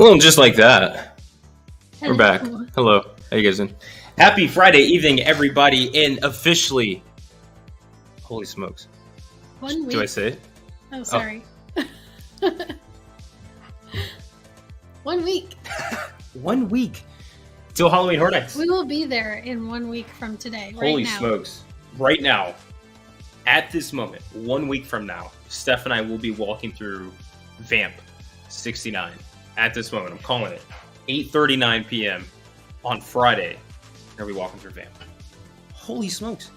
Well, just like that. Hello. We're back. Hello. How you guys doing? Happy Friday evening, everybody, and officially... Holy smokes. 1 week. Do I say it? Oh, sorry. 1 week. 1 week till Halloween Horror Nights. We will be there in 1 week from today. Holy now. smokes. Right now, at this moment, 1 week from now, Steph and I will be walking through Vamp 69. At this moment, I'm calling it 8:39 p.m. on Friday. We're going to be walking through Vamp. Holy smokes.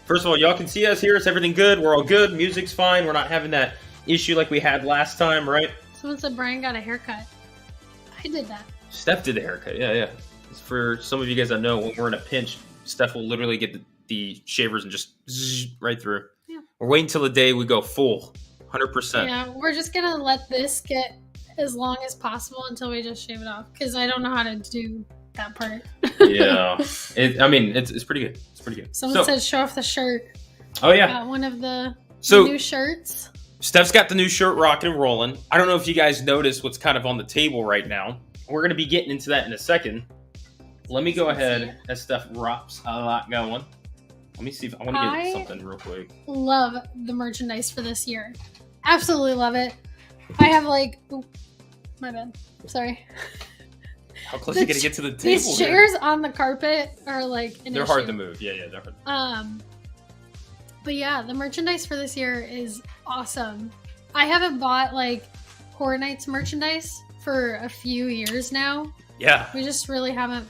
First of all, y'all can see us here. Is everything good? We're all good. Music's fine. We're not having that issue like we had last time, right? Someone said Brian got a haircut. I did that. Steph did the haircut. Yeah. For some of you guys that know, when we're in a pinch, Steph will literally get the shavers and just zzz right through. Yeah. We're waiting till the day we go full, 100%. Yeah, we're just going to let this get as long as possible until we just shave it off. Because I don't know how to do that part. Yeah. It's pretty good. It's pretty good. Someone said show off the shirt. Oh, yeah. Got one of the So new shirts. Steph's got the new shirt rocking and rolling. I don't know if you guys noticed what's kind of on the table right now. We're going to be getting into that in a second. Let me go ahead as Steph drops a lot going. Let me see if I want to get something real quick. Love the merchandise for this year. Absolutely love it. I have my bad. Sorry. How close are you going to get to the table? These chairs on the carpet are they're hard to move. Yeah, they're hard. But yeah, the merchandise for this year is awesome. I haven't bought Horror Nights merchandise for a few years now. Yeah. We just really haven't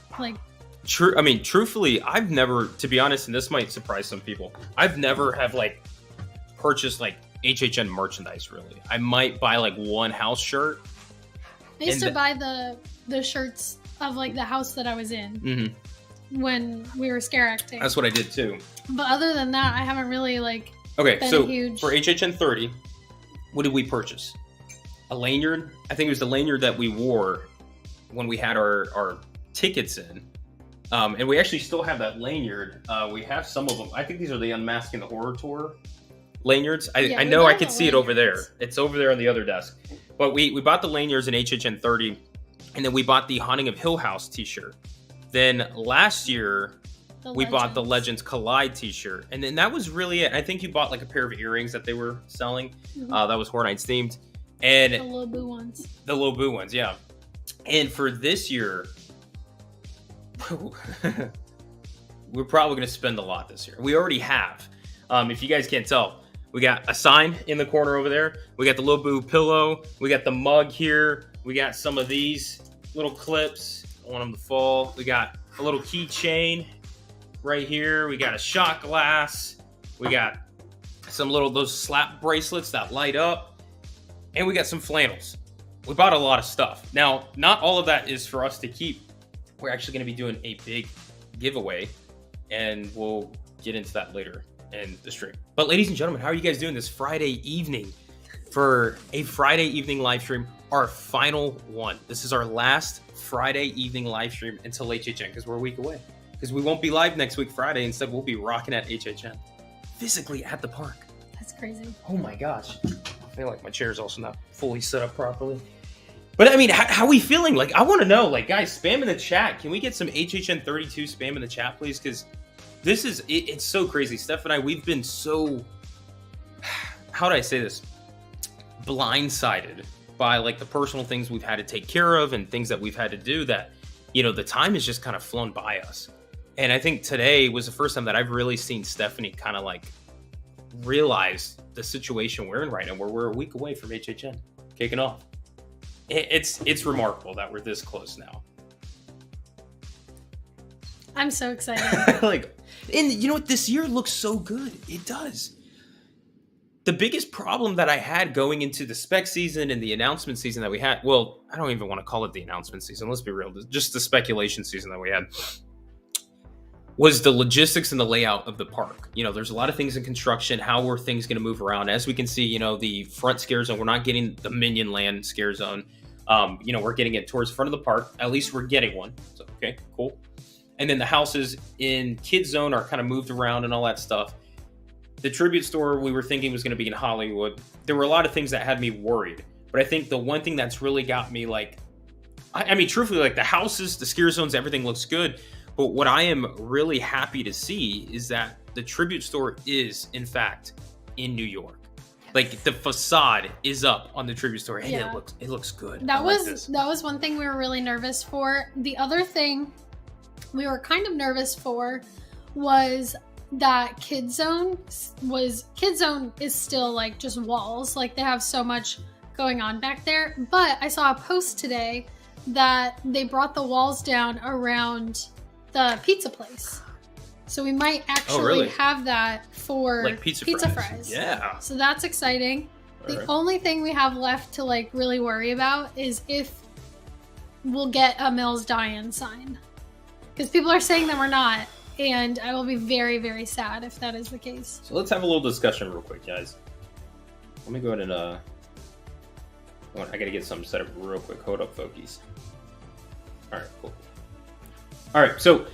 truthfully, I've never, to be honest, and this might surprise some people, I've never have purchased HHN merchandise really. I might buy one house shirt. I used to buy the shirts of the house that I was in when we were scare acting. That's what I did too. But other than that, I haven't really Okay, been so huge... for HHN30, what did we purchase? A lanyard? I think it was the lanyard that we wore when we had our tickets in. And we actually still have that lanyard. We have some of them. I think these are the Unmasking the Horror Tour lanyards. I know I can see it over there. It's over there on the other desk. But we bought the lanyards in HHN30, and then we bought the Haunting of Hill House t-shirt. Then last year, we bought the Legends Collide t-shirt. And then that was really it. I think you bought a pair of earrings that they were selling. That was Horror Nights themed. And the Little Boo ones. The Little Boo ones, yeah. And for this year, we're probably going to spend a lot this year. We already have. If you guys can't tell, we got a sign in the corner over there. We got the Little Boo pillow. We got the mug here. We got some of these little clips. I want them to fall. We got a little keychain right here. We got a shot glass. We got some those slap bracelets that light up. And we got some flannels. We bought a lot of stuff. Now, not all of that is for us to keep. We're actually going to be doing a big giveaway, and we'll get into that later in the stream. But ladies and gentlemen, how are you guys doing this Friday evening for a Friday evening live stream? Our final one. This is our last Friday evening live stream until HHN, because we're a week away. Because we won't be live next week Friday. Instead, we'll be rocking at HHN, physically at the park. That's crazy. Oh my gosh. I feel like my chair's also not fully set up properly. But I mean, how are we feeling? I want to know, guys, spam in the chat. Can we get some HHN32 spam in the chat, please? Because this is, it's so crazy. Steph and I, we've been so, how do I say this? Blindsided by the personal things we've had to take care of and things that we've had to do that, the time has just kind of flown by us. And I think today was the first time that I've really seen Stephanie kind of realize the situation we're in right now, where we're a week away from HHN kicking off. It's remarkable that we're this close now. I'm so excited. And you know what? This year looks so good. It does. The biggest problem that I had going into the spec season and the announcement season that we had, well, I don't even want to call it the announcement season. Let's be real. Just the speculation season that we had, was the logistics and the layout of the park. There's a lot of things in construction. How are things going to move around? As we can see, the front scare zone, we're not getting the Minion Land scare zone. We're getting it towards the front of the park. At least we're getting one. So, okay, cool. And then the houses in Kids Zone are kind of moved around and all that stuff. The tribute store we were thinking was going to be in Hollywood. There were a lot of things that had me worried. But I think the one thing that's really got me like, I mean, truthfully, like the houses, the Scarezones, everything looks good. But what I am really happy to see is that the tribute store is, in fact, in New York. Like the facade is up on the tribute store, and it looks good. That was one thing we were really nervous for. The other thing we were kind of nervous for was that Kidzone is still like just walls. Like they have so much going on back there. But I saw a post today that they brought the walls down around the pizza place. So we might actually have that for like pizza fries. Yeah. So that's exciting. The only thing we have left to like really worry about is if we'll get a Mills Die-In sign. Because people are saying that we're not. And I will be very, very sad if that is the case. So let's have a little discussion real quick, guys. Let me go ahead and I gotta get something set up real quick. Hold up, folkies. Alright, cool. Alright, so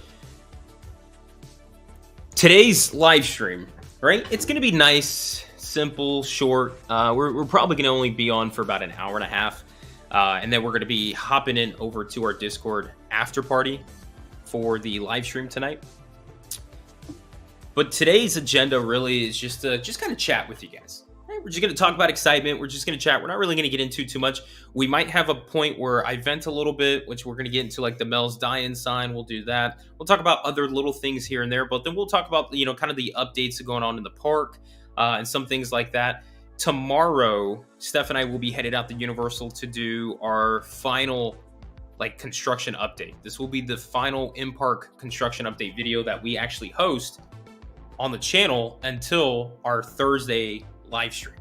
today's live stream, right? It's going to be nice, simple, short. We're probably going to only be on for about an hour and a half. And then we're going to be hopping in over to our Discord after party for the live stream tonight. But today's agenda really is just to kind of chat with you guys. Right? We're just going to talk about excitement. We're just going to chat. We're not really going to get into too much. We might have a point where I vent a little bit, which we're going to get into like the Mel's Die-In sign. We'll do that. We'll talk about other little things here and there, but then we'll talk about, you know, kind of the updates going on in the park and some things like that. Tomorrow, Steph and I will be headed out to Universal to do our final like construction update. This will be the final in-park construction update video that we actually host on the channel until our Thursday live stream,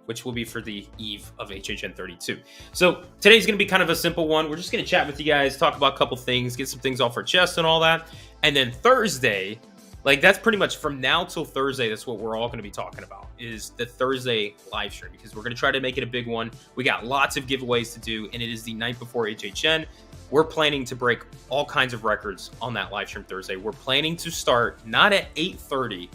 which will be for the eve of HHN32. So today's going to be kind of a simple one. We're just going to chat with you guys, talk about a couple things, get some things off our chest and all that. And then Thursday, like that's pretty much from now till Thursday, that's what we're all going to be talking about, is the Thursday live stream, because we're going to try to make it a big one. We got lots of giveaways to do, and it is the night before HHN. We're planning to break all kinds of records on that live stream Thursday. We're planning to start not at 8:30.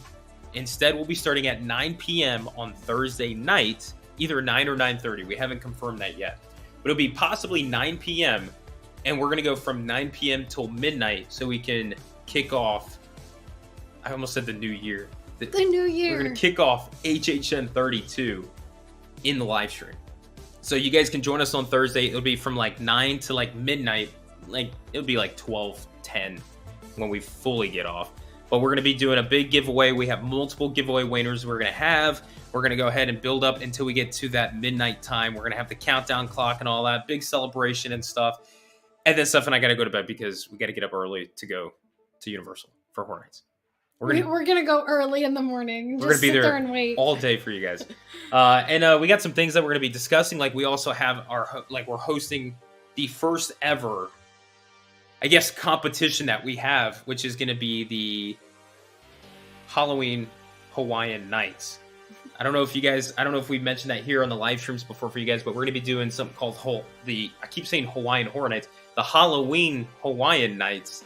Instead, we'll be starting at 9 p.m. on Thursday night, either 9 or 9:30. We haven't confirmed that yet. But it'll be possibly 9 p.m. And we're going to go from 9 p.m. till midnight so we can kick off, I almost said the new year. The new year. We're going to kick off HHN32 in the live stream. So you guys can join us on Thursday. It'll be from like 9 to like midnight. Like it'll be like 12:10 when we fully get off. But we're going to be doing a big giveaway. We have multiple giveaway winners we're going to have. We're going to go ahead and build up until we get to that midnight time. We're going to have the countdown clock and all that. Big celebration and stuff. And then Steph and I got to go to bed because we got to get up early to go to Universal for Horror Nights. We're gonna go early in the morning. We're gonna be there and wait all day for you guys. And we got some things that we're gonna be discussing. Like we also have we're hosting the first ever, I guess, competition that we have, which is gonna be the Halloween Hawaiian Nights. I don't know if we mentioned that here on the live streams before for you guys, but we're gonna be doing something called I keep saying Hawaiian Horror Nights, the Halloween Hawaiian Nights.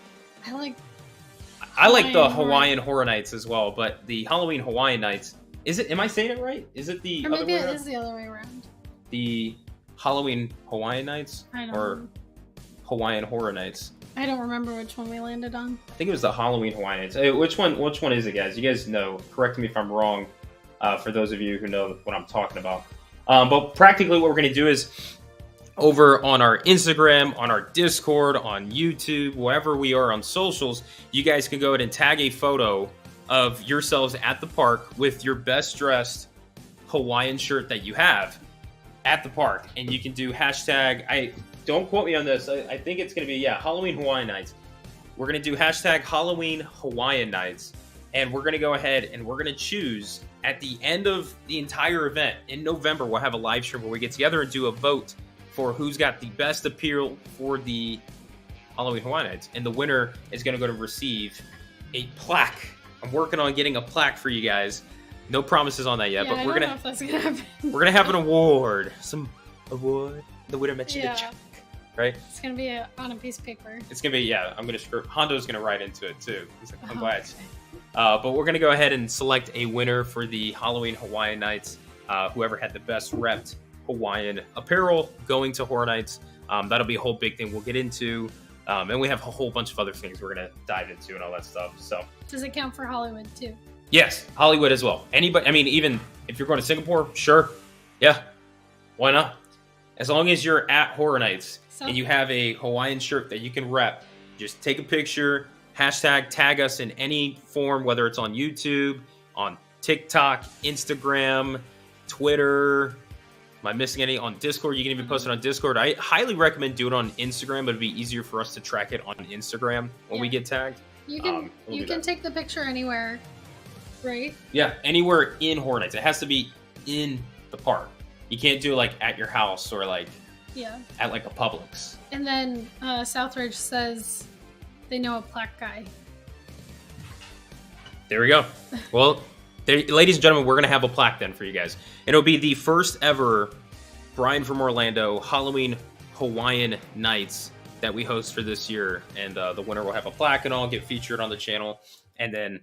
I like the Hawaiian Horror Nights as well, but the Halloween Hawaiian Nights, am I saying it right? Is it the other way around? Or maybe it is the other way around. The Halloween Hawaiian Nights? Or Hawaiian Horror Nights? I don't remember which one we landed on. I think it was the Halloween Hawaiian Nights. Hey, which one is it, guys? You guys know. Correct me if I'm wrong, for those of you who know what I'm talking about. But practically what we're going to do is, over on our Instagram, on our Discord, on YouTube, wherever we are on socials, you guys can go ahead and tag a photo of yourselves at the park with your best dressed Hawaiian shirt that you have at the park. And you can do hashtag, don't quote me on this, I think it's going to be, Halloween Hawaiian Nights. We're going to do hashtag Halloween Hawaiian Nights. And we're going to go ahead and we're going to choose at the end of the entire event in November. We'll have a live stream where we get together and do a vote for who's got the best appeal for the Halloween Hawaiian Nights. And the winner is going to go to receive a plaque. I'm working on getting a plaque for you guys. No promises on that yet, but we're going to have an award. Some award. The winner mentioned the check, right? It's going to be on a piece of paper. It's going to be, I'm going to script. Hondo's going to write into it too. He's like, I'm glad. But we're going to go ahead and select a winner for the Halloween Hawaiian Nights. Whoever had the best repped Hawaiian apparel going to Horror Nights. That'll be a whole big thing we'll get into. And we have a whole bunch of other things we're going to dive into and all that stuff. So, does it count for Hollywood too? Yes, Hollywood as well. Anybody, I mean, even if you're going to Singapore, sure. Yeah, why not? As long as you're at Horror Nights and you have a Hawaiian shirt that you can rep, just take a picture, hashtag, tag us in any form, whether it's on YouTube, on TikTok, Instagram, Twitter. Am I missing any? On Discord, you can even post it on Discord. I highly recommend doing it on Instagram, but it'd be easier for us to track it on Instagram when we get tagged. You can you can take the picture anywhere, right? Yeah, anywhere in Horror Nights. It has to be in the park. You can't do it like at your house or like at like a Publix. And then Southridge says they know a plaque guy. There we go. Well, ladies and gentlemen, we're going to have a plaque then for you guys. And it'll be the first ever Brian from Orlando Halloween Hawaiian Nights that we host for this year. And the winner will have a plaque and all, get featured on the channel. And then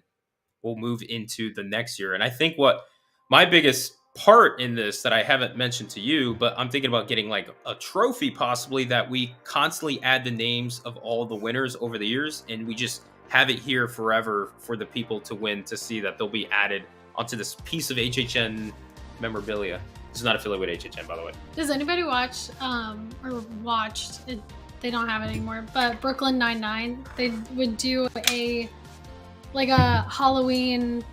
we'll move into the next year. And I think what my biggest part in this that I haven't mentioned to you, but I'm thinking about getting like a trophy possibly that we constantly add the names of all the winners over the years. And we just have it here forever for the people to win, to see that they'll be added onto this piece of HHN memorabilia. This is not affiliated with HHN, by the way. Does anybody watch or watched it? They don't have it anymore, but Brooklyn Nine-Nine, they would do a Halloween,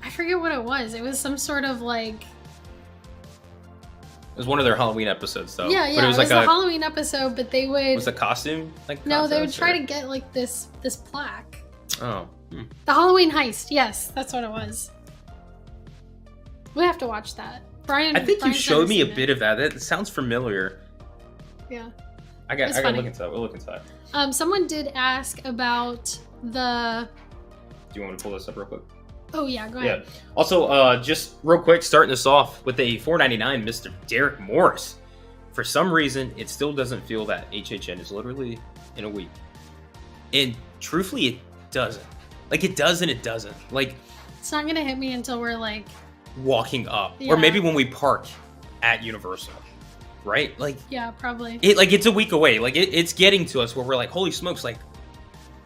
I forget what it was. It was some sort of like, it was one of their Halloween episodes, though. Yeah, but it was like a Halloween episode, but they would... Was it a costume? Like no, they would try to get like this plaque. Oh. The Halloween heist. Yes, that's what it was. We have to watch that. Brian, I think you showed me a bit of that. That sounds familiar. Yeah. I got to look into that. We'll look into that. Someone did ask about the... Do you want me to pull this up real quick? Oh, yeah, go ahead. Yeah. Also, just real quick, starting this off with a $4.99 Mr. Derek Morris. For some reason, it still doesn't feel that HHN is literally in a week. And truthfully, it doesn't. Like, it does and it doesn't. Like, it's not going to hit me until we're, like... walking up. Yeah. Or maybe when we park at Universal. Right? Like... Yeah, probably. It's a week away. Like, it's getting to us where we're like, holy smokes, like,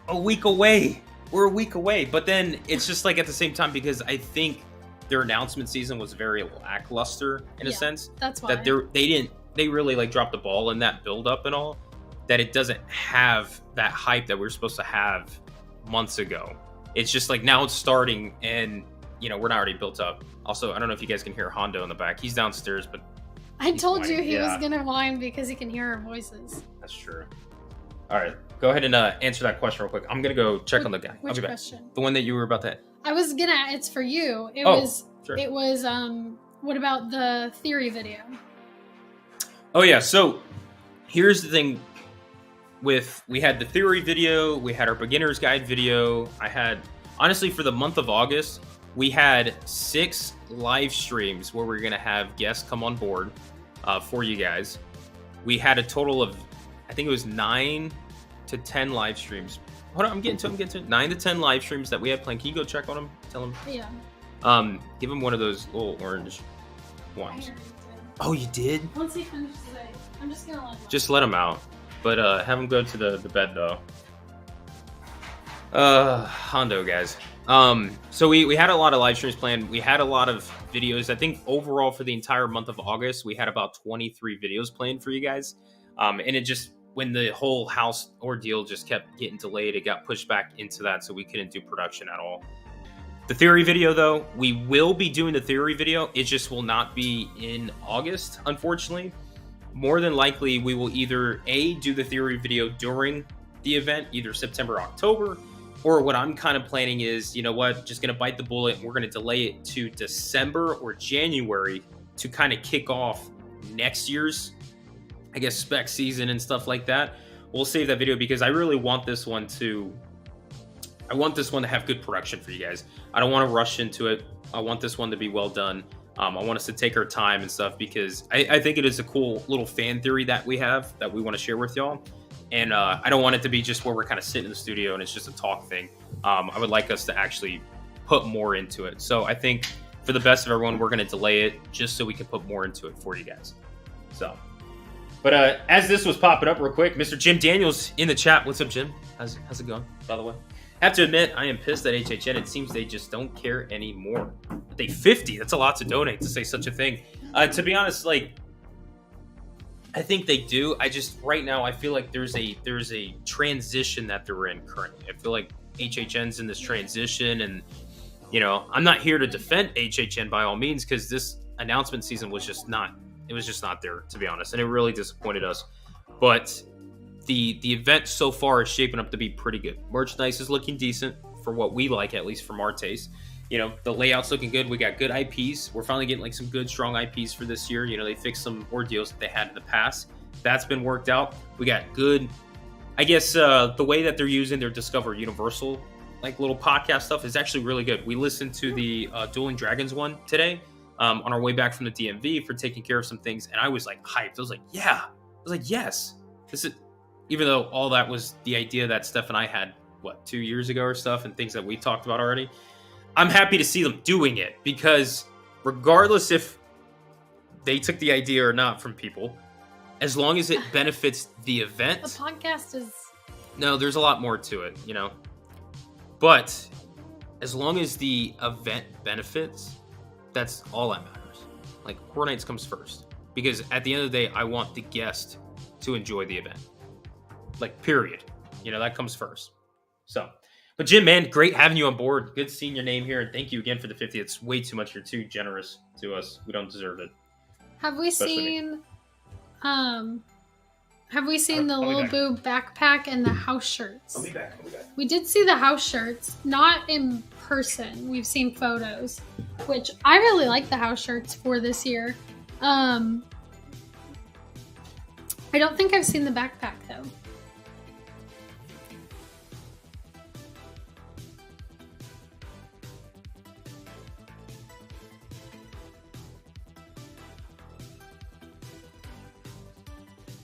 a week away. We're a week away. But then it's just like at the same time, because I think their announcement season was very lackluster in a sense. That's why. That they really like dropped the ball in that build up and all, that it doesn't have that hype that we were supposed to have months ago. It's just like now it's starting and we're not already built up. Also, I don't know if you guys can hear Hondo in the back. He's downstairs, but I told you he was gonna whine because he can hear our voices. That's true. All right, go ahead and answer that question real quick. I'm gonna go check on the guy. Which question? The one that you were about to. It's for you. It was what about the theory video? Oh yeah, so here's the thing. We had the theory video, we had our beginner's guide video. I had, honestly, for the month of August, we had 6 live streams where we're going to have guests come on board for you guys. We had a total of, I think it was 9 to 10 live streams. Hold on, I'm getting to it. 9 to 10 live streams that we had planned. Can you go check on them? Tell them. Yeah. Give him one of those little orange ones. Oh, you did? Once he finishes it, I'm just going to let him out. Just let him out. But have him go to the bed, though. Hondo, guys. So we had a lot of live streams planned. We had a lot of videos. I think overall for the entire month of August, we had about 23 videos planned for you guys. And it just, when the whole house ordeal just kept getting delayed, it got pushed back into that, so we couldn't do production at all. The theory video, though, we will be doing the theory video. It just will not be in August, unfortunately. More than likely, we will either do the theory video during the event, either September, October, or what I'm kind of planning is, just going to bite the bullet and we're going to delay it to December or January to kind of kick off next year's, I guess, spec season and stuff like that. We'll save that video because I really want this one to have good production for you guys. I don't want to rush into it. I want this one to be well done. I want us to take our time and stuff because I think it is a cool little fan theory that we have that we want to share with y'all. And I don't want it to be just where we're kind of sitting in the studio and it's just a talk thing. I would like us to actually put more into it. So I think for for the best of everyone, we're going to delay it just so we can put more into it for you guys. So, but as this was popping up real quick, Mr. Jim Daniels in the chat. What's up, Jim? How's it going, by the way? Have to admit, I am pissed at HHN. It seems they just don't care anymore. They 50. That's a lot to donate to say such a thing. To be honest, like, I think they do. I just right now I feel like there's a transition that they're in currently. I feel like HHN's in this transition, and I'm not here to defend HHN by all means, because this announcement season was just not there, to be honest, and it really disappointed us. But the event so far is shaping up to be pretty good. Merchandise is looking decent for what we like, at least from our taste. The layout's looking good. We got good IPs. We're finally getting like some good, strong IPs for this year. They fixed some ordeals that they had in the past. That's been worked out. We got good, I guess, the way that they're using their Discover Universal like little podcast stuff is actually really good. We listened to the Dueling Dragons one today on our way back from the DMV for taking care of some things, and I was like hyped. I was like, yeah. I was like, yes. This is, even though all that was the idea that Steph and I had, 2 years ago or stuff, and things that we talked about already. I'm happy to see them doing it, because regardless if they took the idea or not from people, as long as it benefits the event. The podcast is... No, there's a lot more to it, But as long as the event benefits, that's all that matters. Like, Horror Nights comes first. Because at the end of the day, I want the guest to enjoy the event. Like, period. That comes first. So, but Jim, man, great having you on board. Good seeing your name here. And thank you again for the 50. It's way too much. You're too generous to us. We don't deserve it. Have we seen the Little Boo backpack and the house shirts? I'll be back. We did see the house shirts, not in person. We've seen photos, which I really like the house shirts for this year. I don't think I've seen the backpack though.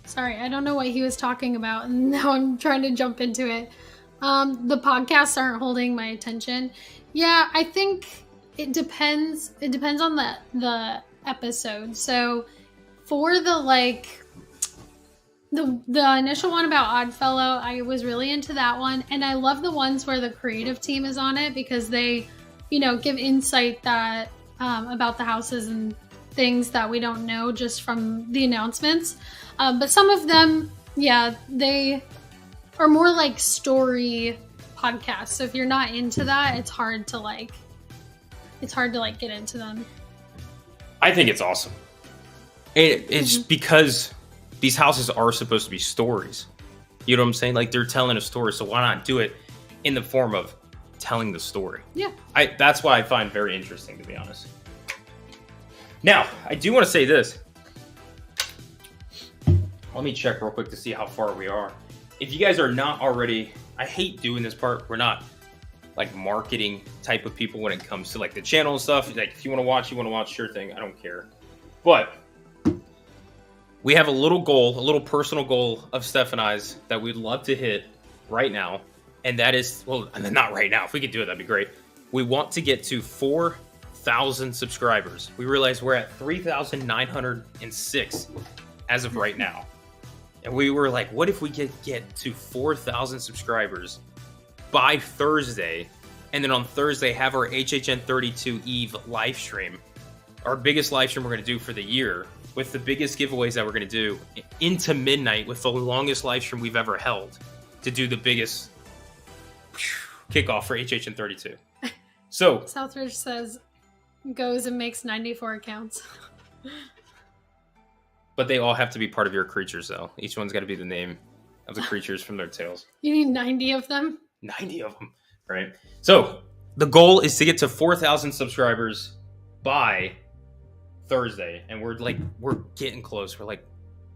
Sorry, I don't know what he was talking about, and now I'm trying to jump into it. The podcasts aren't holding my attention. Yeah, I think it depends. It depends on the episode. So for the initial one about Oddfellow, I was really into that one, and I love the ones where the creative team is on it, because they, give insight that about the houses and things that we don't know just from the announcements. But some of them, yeah, they are more like story podcasts. So if you're not into that, it's hard to get into them. I think it's awesome. It's because these houses are supposed to be stories. You know what I'm saying? Like, they're telling a story, so why not do it in the form of telling the story? Yeah. That's what I find very interesting, to be honest. Now, I do want to say this. Let me check real quick to see how far we are. If you guys are not already, I hate doing this part. We're not like marketing type of people when it comes to like the channel and stuff. Like, if you want to watch, sure thing. I don't care. But we have a little goal, a little personal goal of Steph and I's that we'd love to hit right now. And that is, well, and then not right now. If we could do it, that'd be great. We want to get to 4,000 subscribers. We realize we're at 3,906 as of right now. And we were like, what if we could get to 4,000 subscribers by Thursday, and then on Thursday have our HHN32 Eve Livestream, our biggest livestream we're going to do for the year, with the biggest giveaways that we're going to do into midnight, with the longest livestream we've ever held, to do the biggest kickoff for HHN32. So Southridge says goes and makes 94 accounts. But they all have to be part of your creatures, though. Each one's got to be the name of the creatures from their tails. You need 90 of them? 90 of them, right? So the goal is to get to 4,000 subscribers by Thursday. And we're getting close. We're like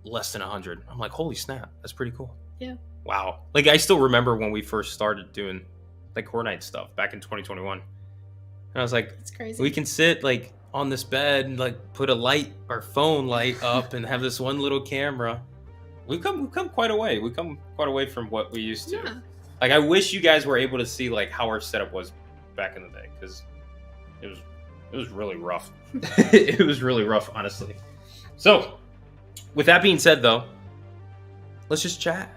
less than 100. I'm like, holy snap. That's pretty cool. Yeah. Wow. Like, I still remember when we first started doing like Horror Night stuff back in 2021. And I was like, it's crazy. We can sit like on this bed and like put a light, our phone light up, and have this one little camera. We've come quite a way. We come quite a way from what we used to. Yeah. Like, I wish you guys were able to see like how our setup was back in the day, because it was It was really rough. It was really rough, honestly. So, with that being said, though, let's just chat.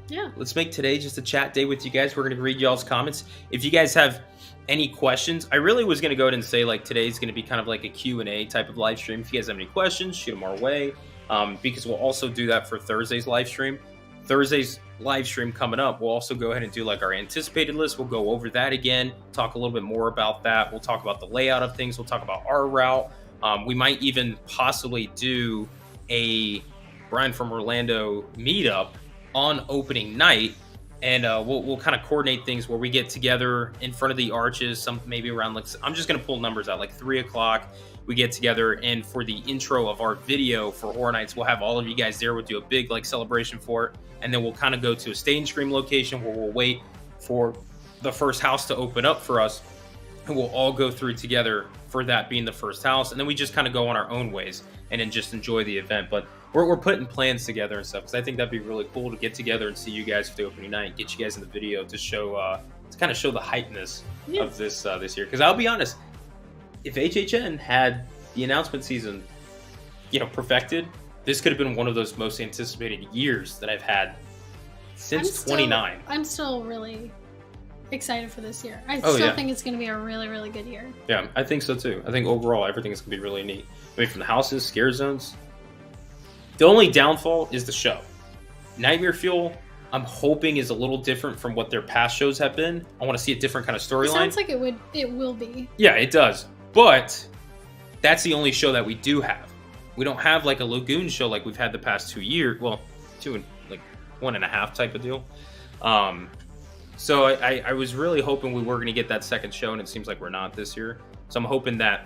Yeah. Let's make today just a chat day with you guys. We're going to read y'all's comments. If you guys have any questions, I really was going to go ahead and say, like, today's going to be kind of like a Q&A type of live stream. If you guys have any questions, shoot them our way, because we'll also do that for Thursday's live stream. Thursday's live stream coming up, we'll also go ahead and do like our anticipated list. We'll go over that again, talk a little bit more about that. We'll talk about the layout of things. We'll talk about our route. We might even possibly do a Brian from Orlando meetup on opening night, and we'll kind of coordinate things where we get together in front of the arches, some maybe around, like, I'm just gonna pull numbers out, like 3 o'clock. We get together, and for the intro of our video for Horror Nights, we'll have all of you guys there. We'll do a big like celebration for it, and then we'll kind of go to a stage scream location where we'll wait for the first house to open up for us, and we'll all go through together for that being the first house, and then we just kind of go on our own ways and then just enjoy the event. But we're putting plans together and stuff, because I think that'd be really cool to get together and see you guys for the opening night, get you guys in the video to show to kind of show the hypeness of this this year. Because I'll be honest, if HHN had the announcement season, perfected, this could have been one of those most anticipated years that I've had since 29. I'm still really excited for this year. I think it's going to be a really, really good year. Yeah, I think so too. I think overall everything is going to be really neat. I mean, from the houses, scare zones. The only downfall is the show. Nightmare Fuel, I'm hoping, is a little different from what their past shows have been. I want to see a different kind of storyline. Sounds like it will be. Yeah, it does. But that's the only show that we do have. We don't have like a Lagoon show like we've had the past 2 years. Well, 2 and like 1.5 type of deal. So I was really hoping we were going to get that second show, and it seems like we're not this year. So I'm hoping that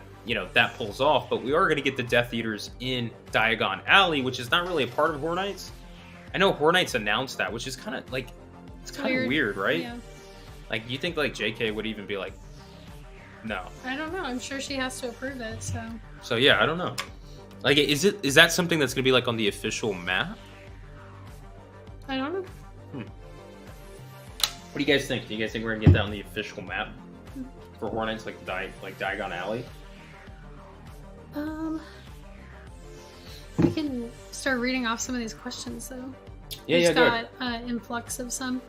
that pulls off. But we are going to get the Death Eaters in Diagon Alley, which is not really a part of Horror Nights. I know Horror Nights announced that, which is kind of like, it's kind of weird, right? Yeah. Like, you think like JK would even be like, no. I don't know. I'm sure she has to approve it. So yeah, I don't know. Like, is that something that's going to be like on the official map? I don't know. What do you guys think? Do you guys think we're gonna get that on the official map for Horror Nights, like Diagon Alley? We can start reading off some of these questions, though. Yeah, We've got influx of some.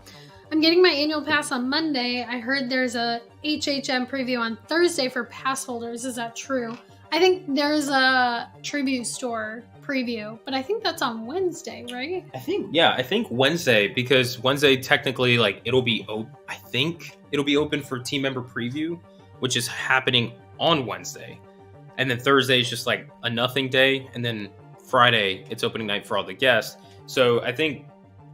I'm getting my annual pass on Monday. I heard there's a HHN preview on Thursday for pass holders. Is that true? I think there's a tribute store preview, but I think that's on Wednesday, right? I think Wednesday, because Wednesday technically, like, it'll be open for team member preview, which is happening on Wednesday, and then Thursday is just like a nothing day, and then Friday it's opening night for all the guests. So I think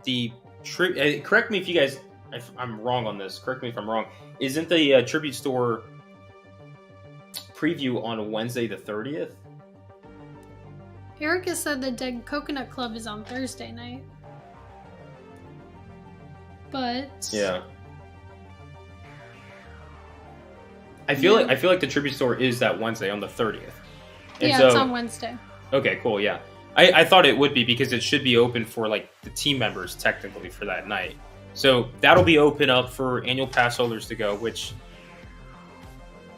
the correct me if you guys, if I'm wrong on this. Correct me if I'm wrong. Isn't the tribute store preview on Wednesday the 30th? Erica said the Dead Coconut Club is on Thursday night. But yeah, I feel like the tribute store is that Wednesday on the 30th. And it's on Wednesday. Okay, cool. Yeah, I thought it would be, because it should be open for like the team members technically for that night. So that'll be open up for annual pass holders to go. Which,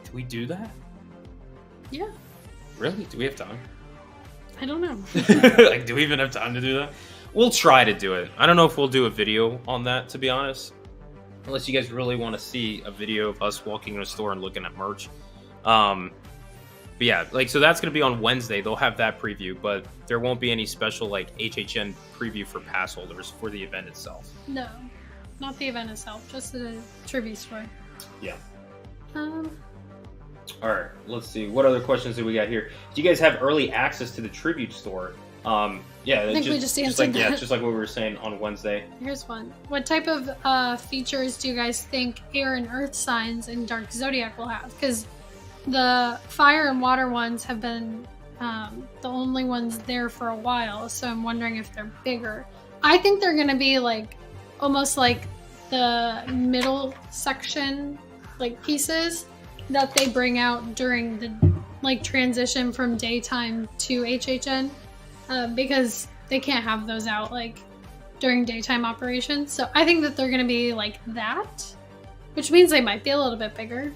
do we do that? Yeah. Really? Do we have time? I don't know. Like, do we even have time to do that? We'll try to do it. I don't know if we'll do a video on that, to be honest. Unless you guys really want to see a video of us walking in a store and looking at merch. But yeah, like, so that's going to be on Wednesday. They'll have that preview, but there won't be any special, like, HHN preview for pass holders for the event itself. No, not the event itself, just the tribute store. Yeah. All right, let's see. What other questions do we got here? Do you guys have early access to the tribute store? Yeah, I think we just answered that. Just like what we were saying on Wednesday. Here's one. What type of features do you guys think air and earth signs in Dark Zodiac will have? Because the fire and water ones have been the only ones there for a while, so I'm wondering if they're bigger. I think they're going to be like almost like the middle section, like pieces that they bring out during the like transition from daytime to HHN, because they can't have those out like during daytime operations. So I think that they're going to be like that, which means they might be a little bit bigger.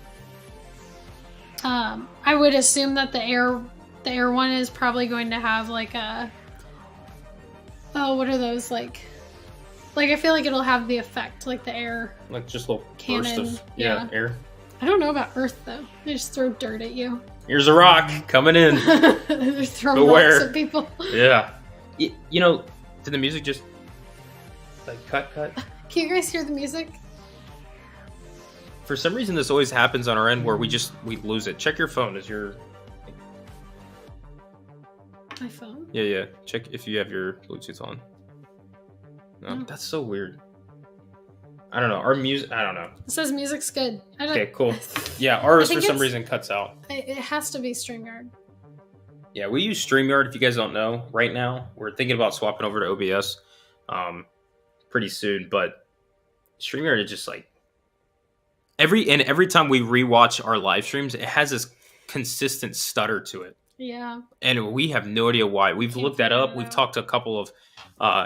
I would assume that the air one is probably going to have like a, oh, what are those like I feel like it'll have the effect like the air, like just a little cannon, burst of air. I don't know about Earth though. They just throw dirt at you. Here's a rock coming in. They're throwing rocks at people. Yeah. You know, did the music just like cut? Can you guys hear the music? For some reason, this always happens on our end where we lose it. Check your phone. Is your my phone? Yeah. Check if you have your Bluetooth on. No, that's so weird. I don't know. Our music. I don't know. It says music's good. Okay, cool. Yeah, ours for some reason cuts out. It has to be StreamYard. Yeah, we use StreamYard. If you guys don't know, right now we're thinking about swapping over to OBS, pretty soon. But StreamYard is just like every time we rewatch our live streams, it has this consistent stutter to it. Yeah. And we have no idea why. We've looked that up. We've talked to a couple of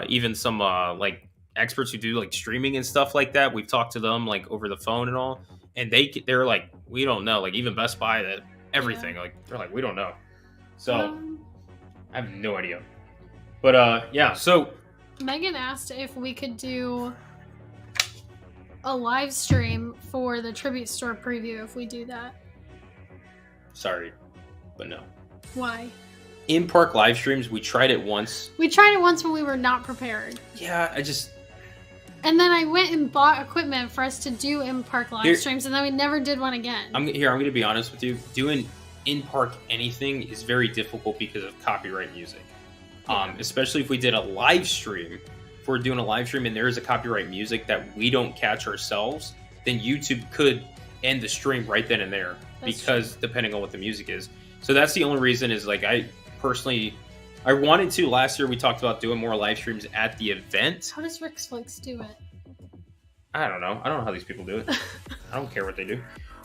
even some like experts who do like streaming and stuff like that. We've talked to them like over the phone and all, and they're like, we don't know. Like even Best Buy, that everything. Like they're like, we don't know. So I have no idea. But yeah. So Megan asked if we could do a live stream for the Tribute Store preview if we do that. Sorry, but no. Why? In-park live streams, we tried it once. We tried it once when we were not prepared. Yeah, And then I went and bought equipment for us to do in-park live streams, and then we never did one again. I'm going to be honest with you. Doing in-park anything is very difficult because of copyright music. Yeah. Especially if we did a live stream. If we're doing a live stream and there is a copyright music that we don't catch ourselves, then YouTube could end the stream right then and there. Because depending on what the music is. So that's the only reason is like I wanted to. Last year we talked about doing more live streams at the event. How does Rick's Flicks do it? I don't know. I don't know how these people do it. I don't care what they do.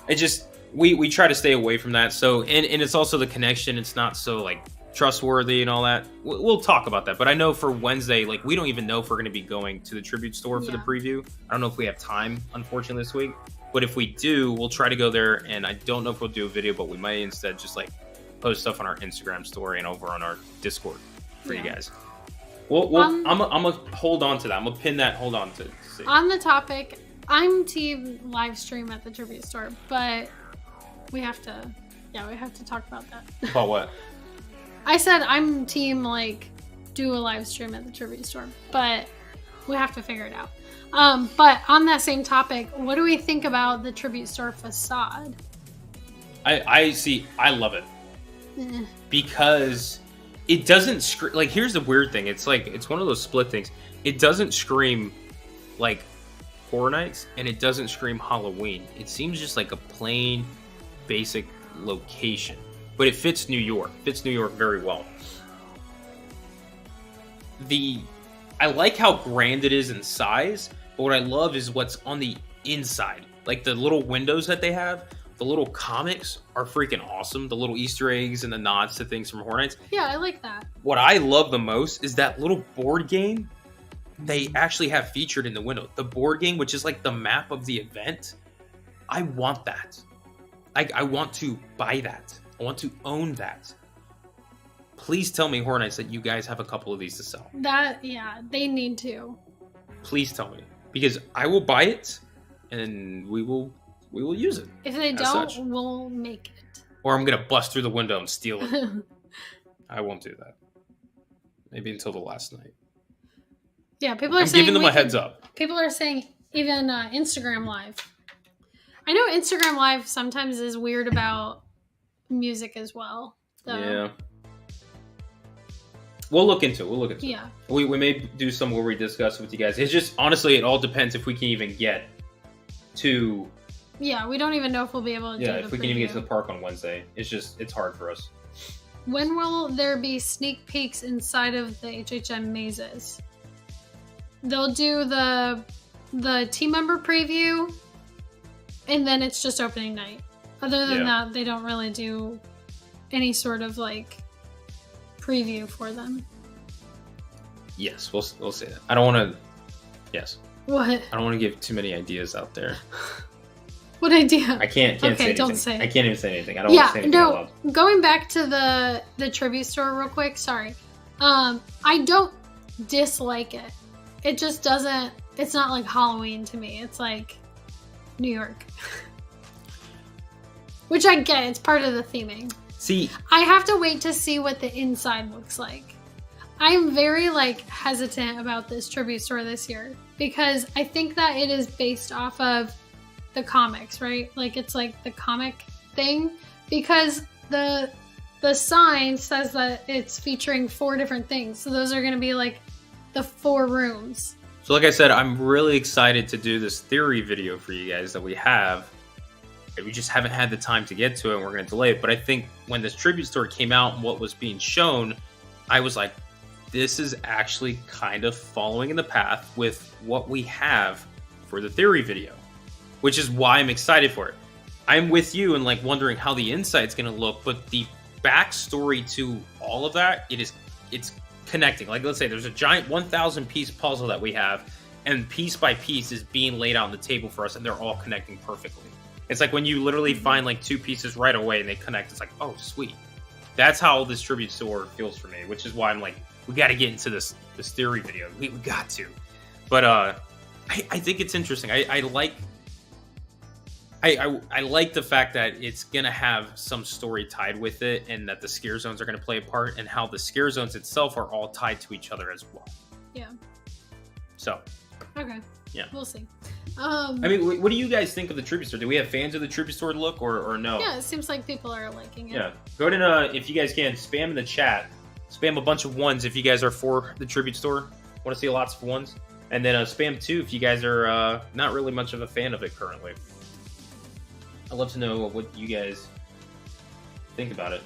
It just we try to stay away from that. So and it's also the connection. It's not so like trustworthy and all that. We'll talk about that. But I know for Wednesday, like we don't even know if we're going to be going to the Tribute Store for the preview. I don't know if we have time, unfortunately, this week. But if we do, we'll try to go there. And I don't know if we'll do a video, but we might instead just like post stuff on our Instagram story and over on our Discord for you guys. I'm gonna hold on to that. I'm gonna pin that. Hold on to see. On the topic, I'm team live stream at the Tribute Store, but we have to talk about that. About what? I said I'm team like do a live stream at the Tribute Store, but we have to figure it out. But on that same topic, what do we think about the Tribute Store facade? I love it. Because it doesn't scream. Like, here's the weird thing. It's like, it's one of those split things. It doesn't scream like Horror Nights, and it doesn't scream Halloween. It seems just like a plain, basic location. But it fits New York. Fits New York very well. I like how grand it is in size, but what I love is what's on the inside. Like the little windows that they have. The little comics are freaking awesome. The little Easter eggs and the nods to things from Horror Nights. Yeah, I like that. What I love the most is that little board game they actually have featured in the window. The board game, which is like the map of the event. I want that. I want to buy that. I want to own that. Please tell me, Horror Nights, that you guys have a couple of these to sell. They need to. Please tell me. Because I will buy it, and we will use it. If they don't, we'll make it. Or I'm going to bust through the window and steal it. I won't do that. Maybe until the last night. Yeah, people are saying... I'm giving them a heads up. People are saying even Instagram Live. I know Instagram Live sometimes is weird about music as well. So. Yeah. We'll look into it. Yeah. We may do some where we discuss with you guys. It's just, honestly, it all depends if we can even get to... Yeah, we don't even know if we'll be able to do if we can even get to the park on Wednesday. It's hard for us. When will there be sneak peeks inside of the HHN mazes? They'll do the team member preview, and then it's just opening night. Other than that, they don't really do any sort of like preview for them. Yes, we'll say that. I don't want to. Yes. What? I don't want to give too many ideas out there. What idea? I can't say anything. Don't say it. I can't even say anything. I don't want to say anything out loud. Going back to the tribute store real quick. Sorry. I don't dislike it. It just doesn't. It's not like Halloween to me. It's like New York, which I get. It's part of the theming. See, I have to wait to see what the inside looks like. I'm very hesitant about this tribute store this year because I think that it is based off of the comics, right? Like it's like the comic thing because the sign says that it's featuring 4 different things. So those are going to be like the 4 rooms. So like I said, I'm really excited to do this theory video for you guys that we have. We just haven't had the time to get to it and we're going to delay it. But I think when this tribute store came out and what was being shown, I was like, this is actually kind of following in the path with what we have for the theory video, which is why I'm excited for it. I'm with you and wondering how the inside's going to look, but the backstory to all of that, it's connecting. Like, let's say there's a giant 1,000 piece puzzle that we have, and piece by piece is being laid out on the table for us, and they're all connecting perfectly. It's like when you literally find 2 pieces right away and they connect, it's like, oh, sweet. That's how this tribute store feels for me, which is why I'm like, we got to get into this theory video. We got to. But I think it's interesting. I like the fact that it's going to have some story tied with it and that the scare zones are going to play a part and how the scare zones itself are all tied to each other as well. Yeah. So. Okay. Yeah. We'll see. I mean, what do you guys think of the tribute store? Do we have fans of the tribute store look or no? Yeah, it seems like people are liking it. Yeah. Go ahead and, if you guys can, spam in the chat. Spam a bunch of 1s if you guys are for the tribute store. Want to see lots of 1s. And then spam 2 if you guys are not really much of a fan of it currently. I'd love to know what you guys think about it.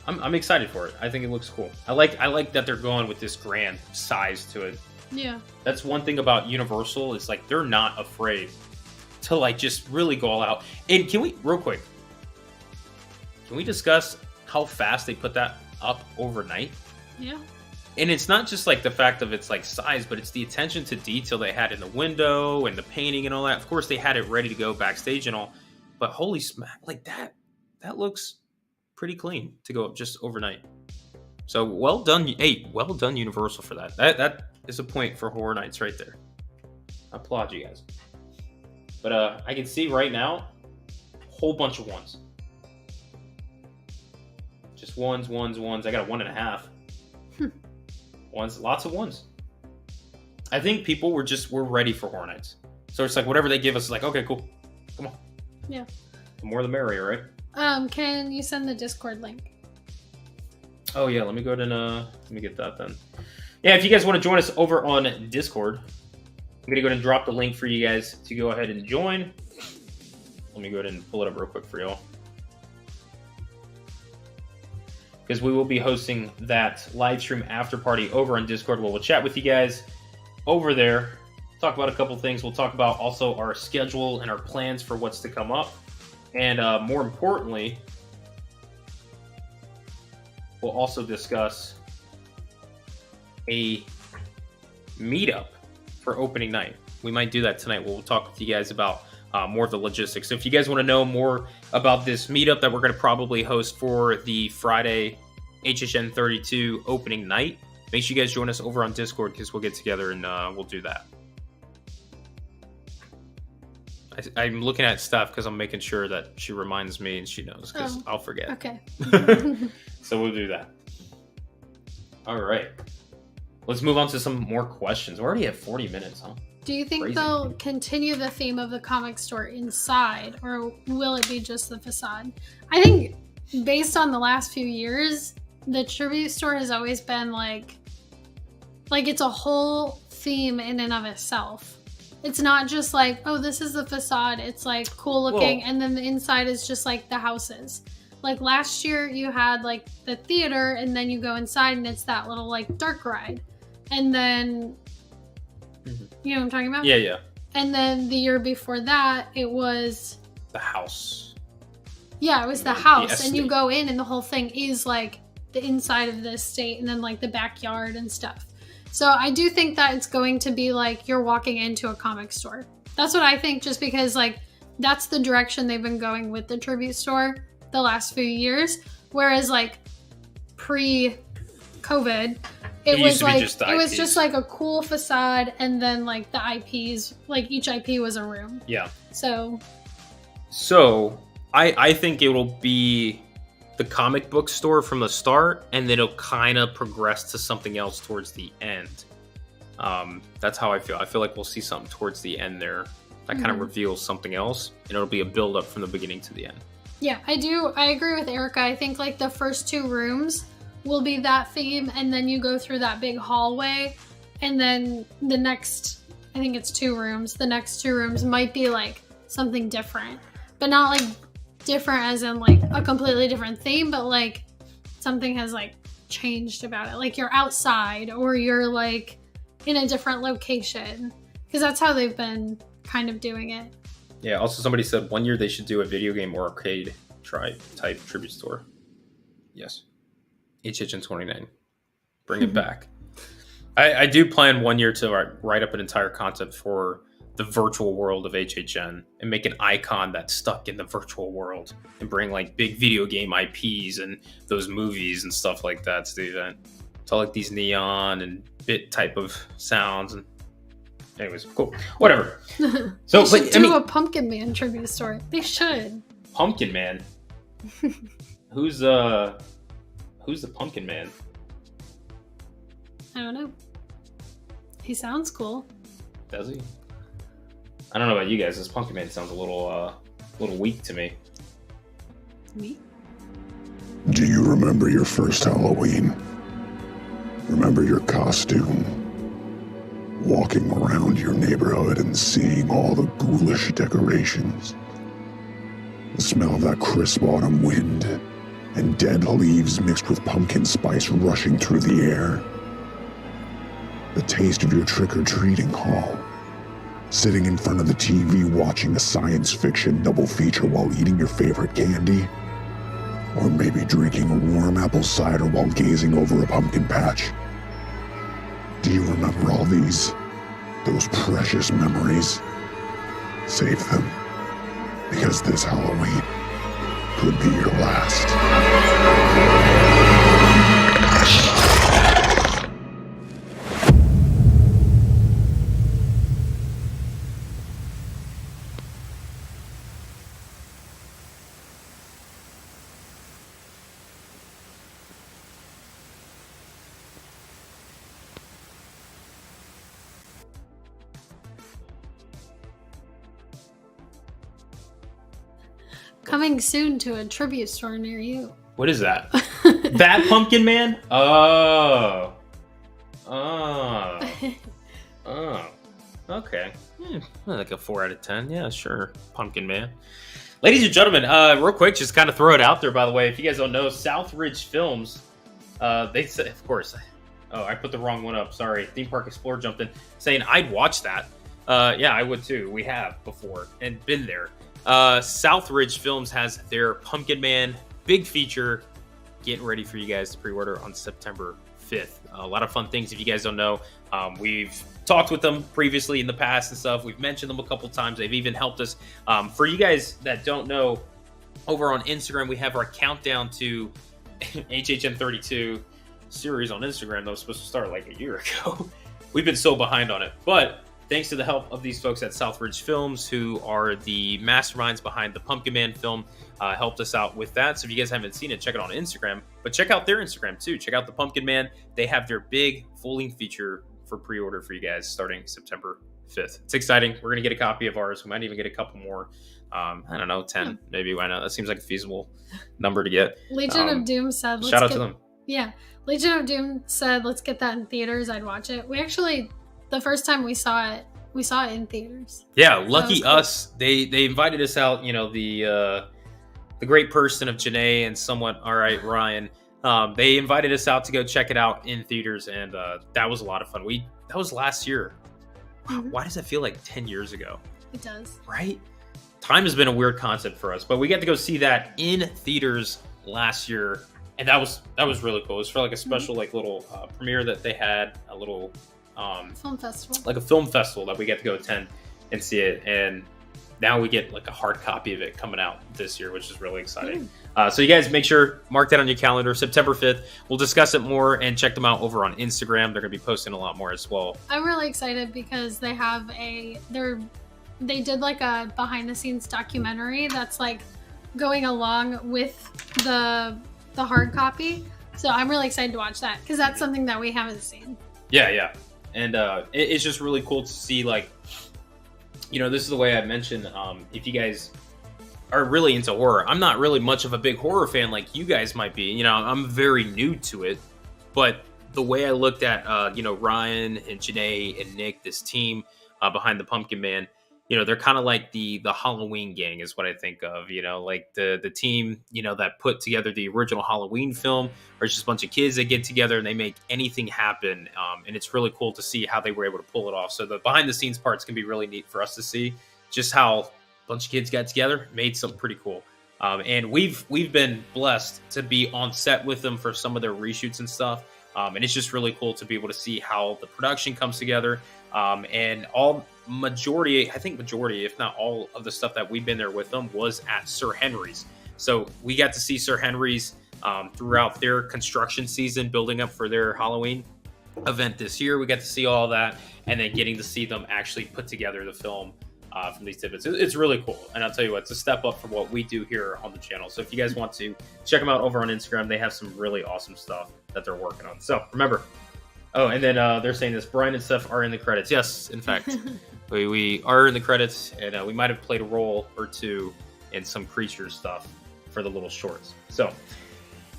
I'm excited for it. I think it looks cool. I like that they're going with this grand size to it. Yeah. That's one thing about Universal. It's like they're not afraid to just really go all out. And can we, real quick, can we discuss how fast they put that up overnight? Yeah. And it's not just the fact of its size, but it's the attention to detail they had in the window and the painting and all that. Of course, they had it ready to go backstage and all, but holy smack, that looks pretty clean to go up just overnight. So well done. Hey, well done Universal for that. That is a point for Horror Nights right there. I applaud you guys. But I can see right now, a whole bunch of 1s. Just 1s. I got a 1.5. 1s, lots of 1s. I think people were ready for Horror Nights. So it's whatever they give us is okay, cool. Come on. Yeah. The more the merrier, right? Can you send the Discord link? Oh yeah, let me go ahead and let me get that then. Yeah, if you guys want to join us over on Discord, I'm gonna go ahead and drop the link for you guys to go ahead and join. Let me go ahead and pull it up real quick for y'all. Because we will be hosting that live stream after party over on Discord where we'll chat with you guys over there, talk about a couple things. We'll talk about also our schedule and our plans for what's to come up. And more importantly, we'll also discuss a meetup for opening night. We might do that tonight. We'll talk with you guys about more of the logistics. So if you guys want to know more about this meetup that we're going to probably host for the Friday HHN32 opening night, make sure you guys join us over on Discord because we'll get together and we'll do that. I'm looking at stuff because I'm making sure that she reminds me and she knows because I'll forget. Okay. So we'll do that. All right. Let's move on to some more questions. We already have 40 minutes, huh? Do you think they'll continue the theme of the comic store inside, or will it be just the facade? I think based on the last few years, the tribute store has always been like it's a whole theme in and of itself. It's not just oh, this is the facade. It's cool looking, and then the inside is just the houses. Last year, you had the theater, and then you go inside, and it's that little dark ride, and then. You know what I'm talking about? Yeah, yeah. And then the year before that, it was... The house. Yeah, it was the house. And you go in and the whole thing is the inside of the estate and then the backyard and stuff. So I do think that it's going to be you're walking into a comic store. That's what I think, just because like that's the direction they've been going with the tribute store the last few years. Whereas like pre-COVID, it was like it was just like a cool facade, and then like the IPs, like each IP was a room. Yeah. So I think it will be the comic book store from the start, and then it'll kind of progress to something else towards the end. That's how I feel. I feel like we'll see something towards the end there that kind of reveals something else, and it'll be a build up from the beginning to the end. Yeah, I agree with Erica. I think like the first 2 rooms will be that theme, and then you go through that big hallway, and then the next, I think it's 2 rooms. The next 2 rooms might be like something different, but not like different as in like a completely different theme, but like something has like changed about it. Like you're outside, or you're like in a different location, because that's how they've been kind of doing it. Yeah, also somebody said 1 year they should do a video game or arcade type tribute store. Yes. HHN29. Bring it back. I do plan 1 year to write up an entire concept for the virtual world of HHN and make an icon that's stuck in the virtual world, and bring like big video game IPs and those movies and stuff like that to the event. So like these neon and bit type of sounds. And anyways, cool. Whatever. So they should do a Pumpkin Man tribute store. They should. Pumpkin Man? Who's the Pumpkin Man? I don't know. He sounds cool. Does he? I don't know about you guys. This Pumpkin Man sounds a little weak to me. Me? Do you remember your first Halloween? Remember your costume? Walking around your neighborhood and seeing all the ghoulish decorations. The smell of that crisp autumn wind, and dead leaves mixed with pumpkin spice rushing through the air. The taste of your trick-or-treating haul. Sitting in front of the TV watching a science fiction double feature while eating your favorite candy. Or maybe drinking a warm apple cider while gazing over a pumpkin patch. Do you remember all these? Those precious memories? Save them. Because this Halloween could be your last. Coming soon to a tribute store near you. What is that? That Pumpkin Man? Oh. Okay. Like a 4 out of 10. Yeah, sure. Pumpkin Man. Ladies and gentlemen, real quick, just kind of throw it out there, by the way. If you guys don't know, Southridge Films, they said, of course. Oh, I put the wrong one up. Sorry. Theme Park Explorer jumped in saying I'd watch that. Yeah, I would too. We have before and been there. Southridge Films has their Pumpkin Man big feature getting ready for you guys to pre-order on September 5th. A lot of fun things. If you guys don't know, we've talked with them previously in the past and stuff. We've mentioned them a couple times. They've even helped us. For you guys that don't know, over on Instagram, we have our countdown to HHN32 series on Instagram that was supposed to start like a year ago. We've been so behind on it, but thanks to the help of these folks at Southridge Films, who are the masterminds behind the Pumpkin Man film, helped us out with that. So if you guys haven't seen it, check it out on Instagram. But check out their Instagram too. Check out the Pumpkin Man. They have their big full-length feature for pre-order for you guys starting September 5th. It's exciting. We're going to get a copy of ours. We might even get a couple more. I don't know, 10 maybe. Why not? That seems like a feasible number to get. Legion of Doom said, shout out to them. Yeah. Legion of Doom said, let's get that in theaters. I'd watch it. We actually... The first time we saw it in theaters. Yeah, lucky us. Cool. They invited us out. You know, the great person of Janae and somewhat all right Ryan. They invited us out to go check it out in theaters, and that was a lot of fun. That was last year. Wow, why does it feel like 10 years ago? It does. Right? Time has been a weird concept for us, but we got to go see that in theaters last year, and that was really cool. It was for like a special like little premiere that they had, a little. Film festival. Like a film festival that we get to go attend. and see it. And now we get like a hard copy of it coming out this year, which is really exciting. So you guys make sure, mark that on your calendar, September 5th. We'll discuss it more and check them out over on Instagram. They're going to be posting a lot more as well. I'm really excited because they have they did like a behind the scenes documentary that's like going along with the hard copy. So I'm really excited to watch that because that's something that we haven't seen. Yeah. And it's just really cool to see, like, you know, this is the way I mentioned, if you guys are really into horror. I'm not really much of a big horror fan like you guys might be. You know, I'm very new to it. But the way I looked at, you know, Ryan and Janae and Nick, this team behind the Pumpkin Man, you know, they're kind of like the Halloween gang is what I think of, you know, like the team, you know, that put together the original Halloween film, or just a bunch of kids that get together and they make anything happen. And it's really cool to see how they were able to pull it off. So the behind the scenes parts can be really neat for us to see just how a bunch of kids got together, made something pretty cool. And we've been blessed to be on set with them for some of their reshoots and stuff. And it's just really cool to be able to see how the production comes together. And majority, if not all of the stuff that we've been there with them was at Sir Henry's. So we got to see Sir Henry's throughout their construction season, building up for their Halloween event this year. We got to see all that, and then getting to see them actually put together the film from these tidbits. It's really cool. And I'll tell you what, it's a step up from what we do here on the channel. So if you guys want to check them out over on Instagram, they have some really awesome stuff that they're working on. So remember, and then they're saying this, Brian and Steph are in the credits. Yes, in fact, we are in the credits, and we might have played a role or two in some creature stuff for the little shorts. So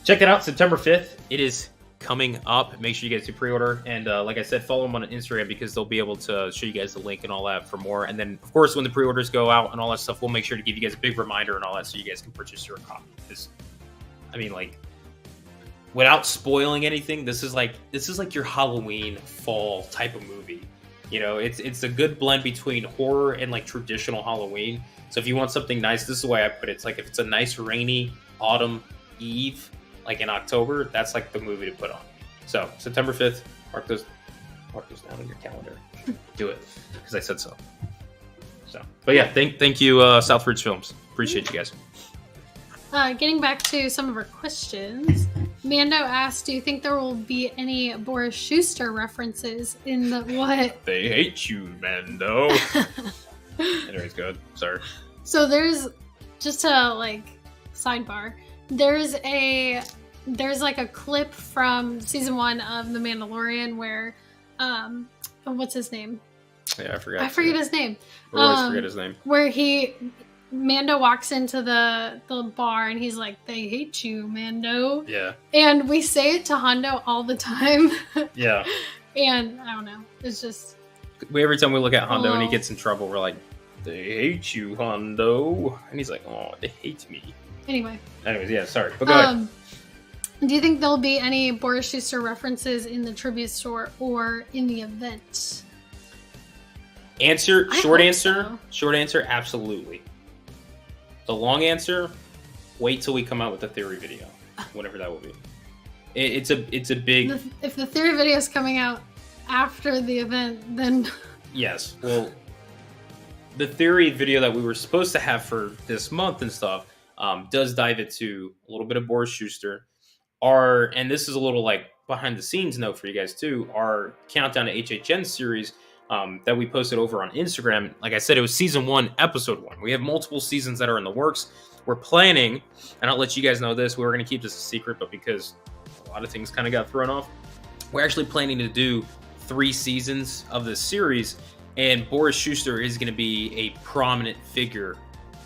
check it out, September 5th. It is coming up. Make sure you guys do pre-order, and like I said, follow them on Instagram because they'll be able to show you guys the link and all that for more. And then, of course, when the pre-orders go out and all that stuff, we'll make sure to give you guys a big reminder and all that so you guys can purchase your copy. Because, I mean, like, without spoiling anything, this is like your Halloween fall type of movie. You know, it's a good blend between horror and like traditional Halloween. So if you want something nice, this is the way I put it. It's like if it's a nice rainy autumn eve, like in October, that's like the movie to put on. So September 5th, mark those down on your calendar. Do it because I said so. So, but yeah, thank you, Southbridge Films. Appreciate you guys. Getting back to some of our questions, Mando asked, do you think there will be any Boris Schuster references in the what? They hate you, Mando. Anyways, good. Sorry. So there's, just to like sidebar, there's like a clip from season 1 of The Mandalorian where, what's his name? Yeah, I forget his name. I always forget his name. Where Mando walks into the bar and he's like, they hate you, Mando. Yeah. And we say it to Hondo all the time. Yeah. And I don't know. It's just... Every time we look at Hondo and he gets in trouble, we're like, they hate you, Hondo. And he's like, oh, they hate me. Anyways, yeah, sorry. But go ahead. Do you think there'll be any Boris Schuster references in the trivia store or in the event? Short answer, absolutely. The long answer, wait till we come out with the theory video, whatever that will be. It's a big... If the theory video is coming out after the event, then... Yes, well, the theory video that we were supposed to have for this month and stuff does dive into a little bit of Boris Schuster. And this is a little like behind the scenes note for you guys too, our countdown to HHN series that we posted over on Instagram. Like I said, it was season 1, episode 1. We have multiple seasons that are in the works. We're planning, and I'll let you guys know this, we were going to keep this a secret, but because a lot of things kind of got thrown off, we're actually planning to do 3 seasons of this series, and Boris Schuster is going to be a prominent figure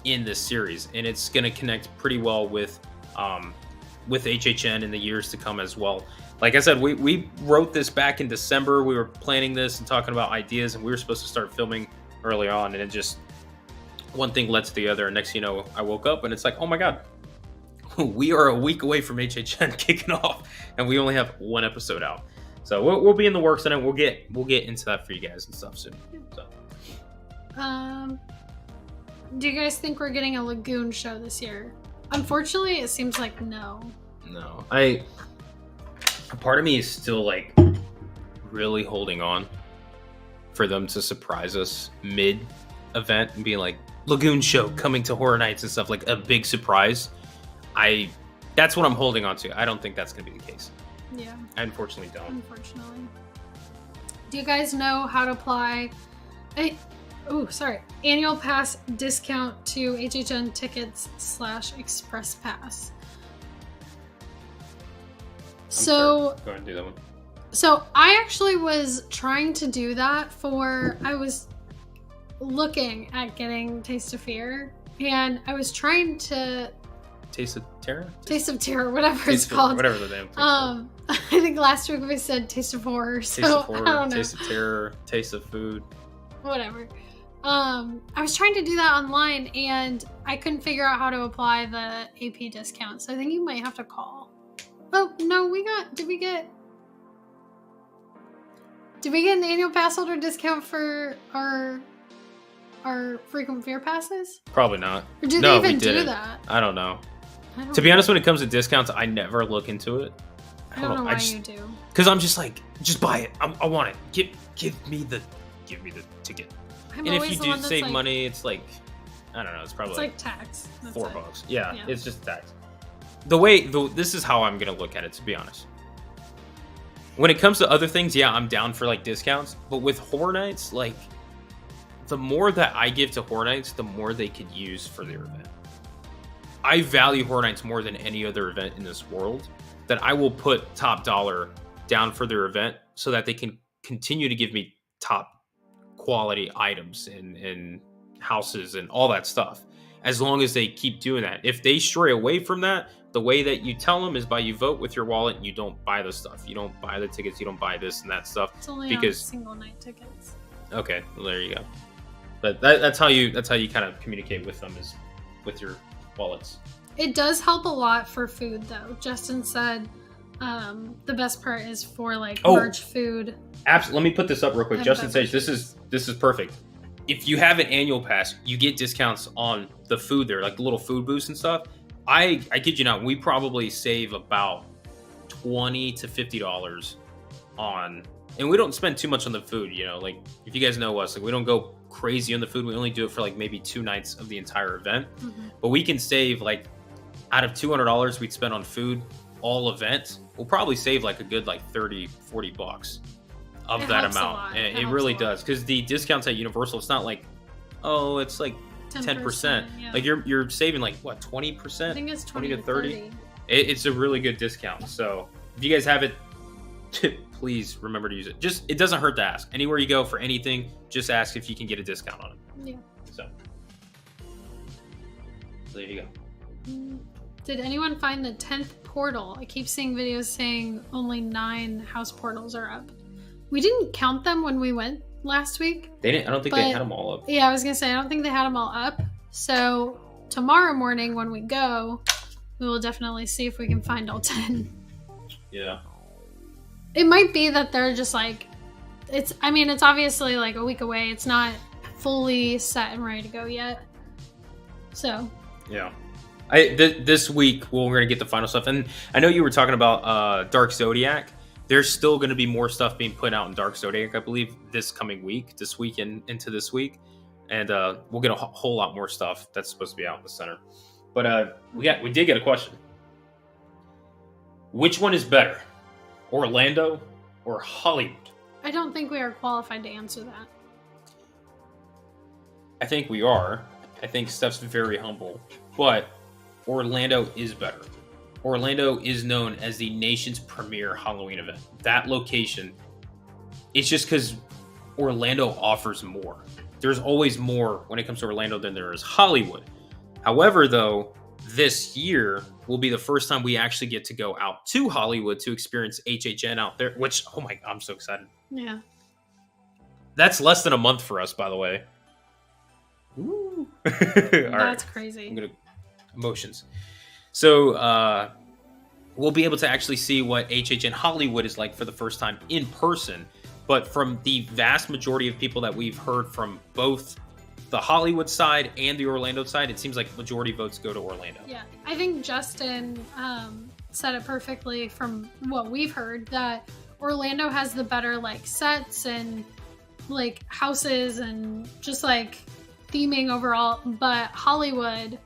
in this series, and it's going to connect pretty well with HHN in the years to come as well. Like I said, we wrote this back in December. We were planning this and talking about ideas, and we were supposed to start filming early on, and it just, one thing led to the other, and next thing you know, I woke up and it's like, oh my god, we are a week away from HHN kicking off, and we only have 1 episode out. So we'll be in the works, and we'll get into that for you guys and stuff soon. So. Do you guys think we're getting a Lagoon show this year? Unfortunately, it seems like no. No, a part of me is still like really holding on for them to surprise us mid event and being like Lagoon Show coming to Horror Nights and stuff, like a big surprise, that's what I'm holding on to. I don't think that's going to be the case. Yeah. I unfortunately don't. Unfortunately. Do you guys know how to apply annual pass discount to HHN tickets / Express Pass? So go ahead and do that one. So I actually was trying to do that I was looking at getting Taste of Fear, and I was trying to Taste of Terror, whatever it's called, whatever the damn thing. I think last week we said Taste of Horror, so Taste of Horror, I don't know. Taste of Terror, Taste of Food, whatever. I was trying to do that online, and I couldn't figure out how to apply the AP discount, so I think you might have to call. Oh no, did we get an annual pass holder discount for our frequent fear passes? Probably not. Or did they even do that? I don't know. To be honest, when it comes to discounts, I never look into it. I don't know why you do. Because I'm just like, just buy it. I want it. Give me the ticket. And if you do save money, it's like, I don't know. It's probably like tax. That's $4. Yeah, it's just tax. This is how I'm gonna look at it. To be honest, when it comes to other things, yeah, I'm down for like discounts. But with Horror Nights, like, the more that I give to Horror Nights, the more they could use for their event. I value Horror Nights more than any other event in this world, that I will put top dollar down for their event so that they can continue to give me top quality items and houses and all that stuff. As long as they keep doing that. If they stray away from that, the way that you tell them is by you vote with your wallet and you don't buy the stuff. You don't buy the tickets. You don't buy this and that stuff. It's only on single night tickets. Okay, well, there you go. But that's how you kind of communicate with them, is with your wallets. It does help a lot for food, though. Justin said the best part is for like merch food. Absolutely. Let me put this up real quick. Justin says this is perfect. If you have an annual pass, you get discounts on the food there, like the little food booths and stuff. I kid you not, we probably save about $20 to $50 on, and we don't spend too much on the food, you know, like if you guys know us, like we don't go crazy on the food. We only do it for like maybe 2 nights of the entire event. Mm-hmm. But we can save, like, out of $200 we'd spend on food all event, we'll probably save like a good like $30-$40 of that amount. And it really does, because the discounts at Universal, it's not like, oh, it's like 10%. Yeah. Like you're saving like what, 20%? I think it's 20 to 30. It's a really good discount. So if you guys have it, please remember to use it. Just, it doesn't hurt to ask. Anywhere you go for anything, just ask if you can get a discount on it. Yeah. So there you go. Did anyone find the 10th portal? I keep seeing videos saying only 9 house portals are up. We didn't count them when we went last week. They didn't. I don't think they had them all up. Yeah, I was gonna say I don't think they had them all up. So tomorrow morning when we go, we will definitely see if we can find all 10. Yeah. It might be that they're just like, it's obviously like a week away. It's not fully set and ready to go yet. So. Yeah. This week, we're going to get the final stuff. And I know you were talking about Dark Zodiac. There's still going to be more stuff being put out in Dark Zodiac, I believe, this coming week, this week and into this week. And we'll get a whole lot more stuff that's supposed to be out in the center. But we did get a question. Which one is better, Orlando or Hollywood? I don't think we are qualified to answer that. I think we are. I think Steph's very humble. But Orlando is better. Orlando is known as the nation's premier Halloween event. That location, it's just because Orlando offers more. There's always more when it comes to Orlando than there is Hollywood. However, though, this year will be the first time we actually get to go out to Hollywood to experience HHN out there, which, oh my God, I'm so excited. Yeah. That's less than a month for us, by the way. Ooh. That's crazy. I'm gonna emotions. So we'll be able to actually see what HHN Hollywood is like for the first time in person. But from the vast majority of people that we've heard from both the Hollywood side and the Orlando side, it seems like majority votes go to Orlando. Yeah, I think Justin said it perfectly from what we've heard, that Orlando has the better like sets and like houses and just like theming overall, but Hollywood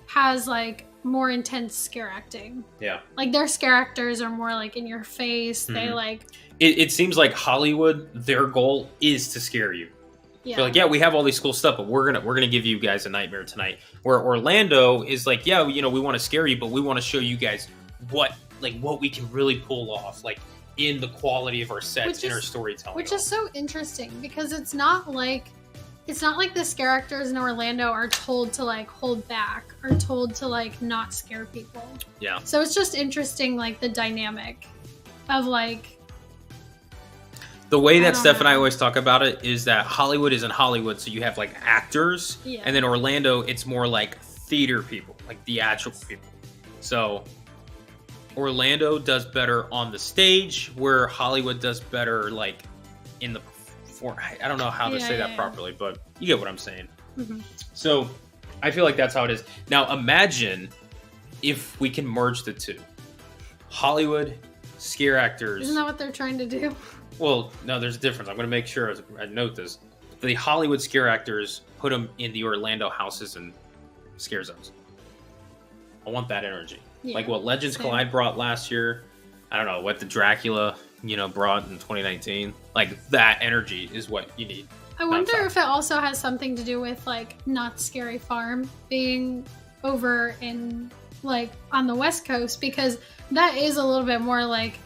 has like more intense scare acting. Yeah. Like their scare actors are more like in your face. They like it seems like Hollywood, their goal is to scare you. yeah. They're like, yeah, we have all these cool stuff, but we're gonna give you guys a nightmare tonight. Where Orlando is like, yeah, you know, we want to scare you, but we want to show you guys what we can really pull off, like in the quality of our sets and our storytelling. Which is so interesting because it's not like the scare actors in Orlando are told to like hold back or told to like not scare people. Yeah. So it's just interesting, like the dynamic of like. The way that Steph and I always talk about it is that Hollywood is in Hollywood, so you have like actors, and then Orlando, it's more like theater people, like theatrical people. So Orlando does better on the stage, where Hollywood does better like in the I don't know how to say that properly, but you get what I'm saying. Mm-hmm. So I feel like that's how it is. Now imagine if we can merge the two. Hollywood scare actors. Isn't that what they're trying to do? Well, no, there's a difference. I'm going to make sure I note this. The Hollywood scare actors put them in the Orlando houses and scare zones. I want that energy. Yeah, like what Legends Collide brought last year. I don't know, what the Dracula, brought in 2019. Like that energy is what you need. I wonder if it also has something to do with like Not Scary Farm being over in like on the West Coast, because that is a little bit more like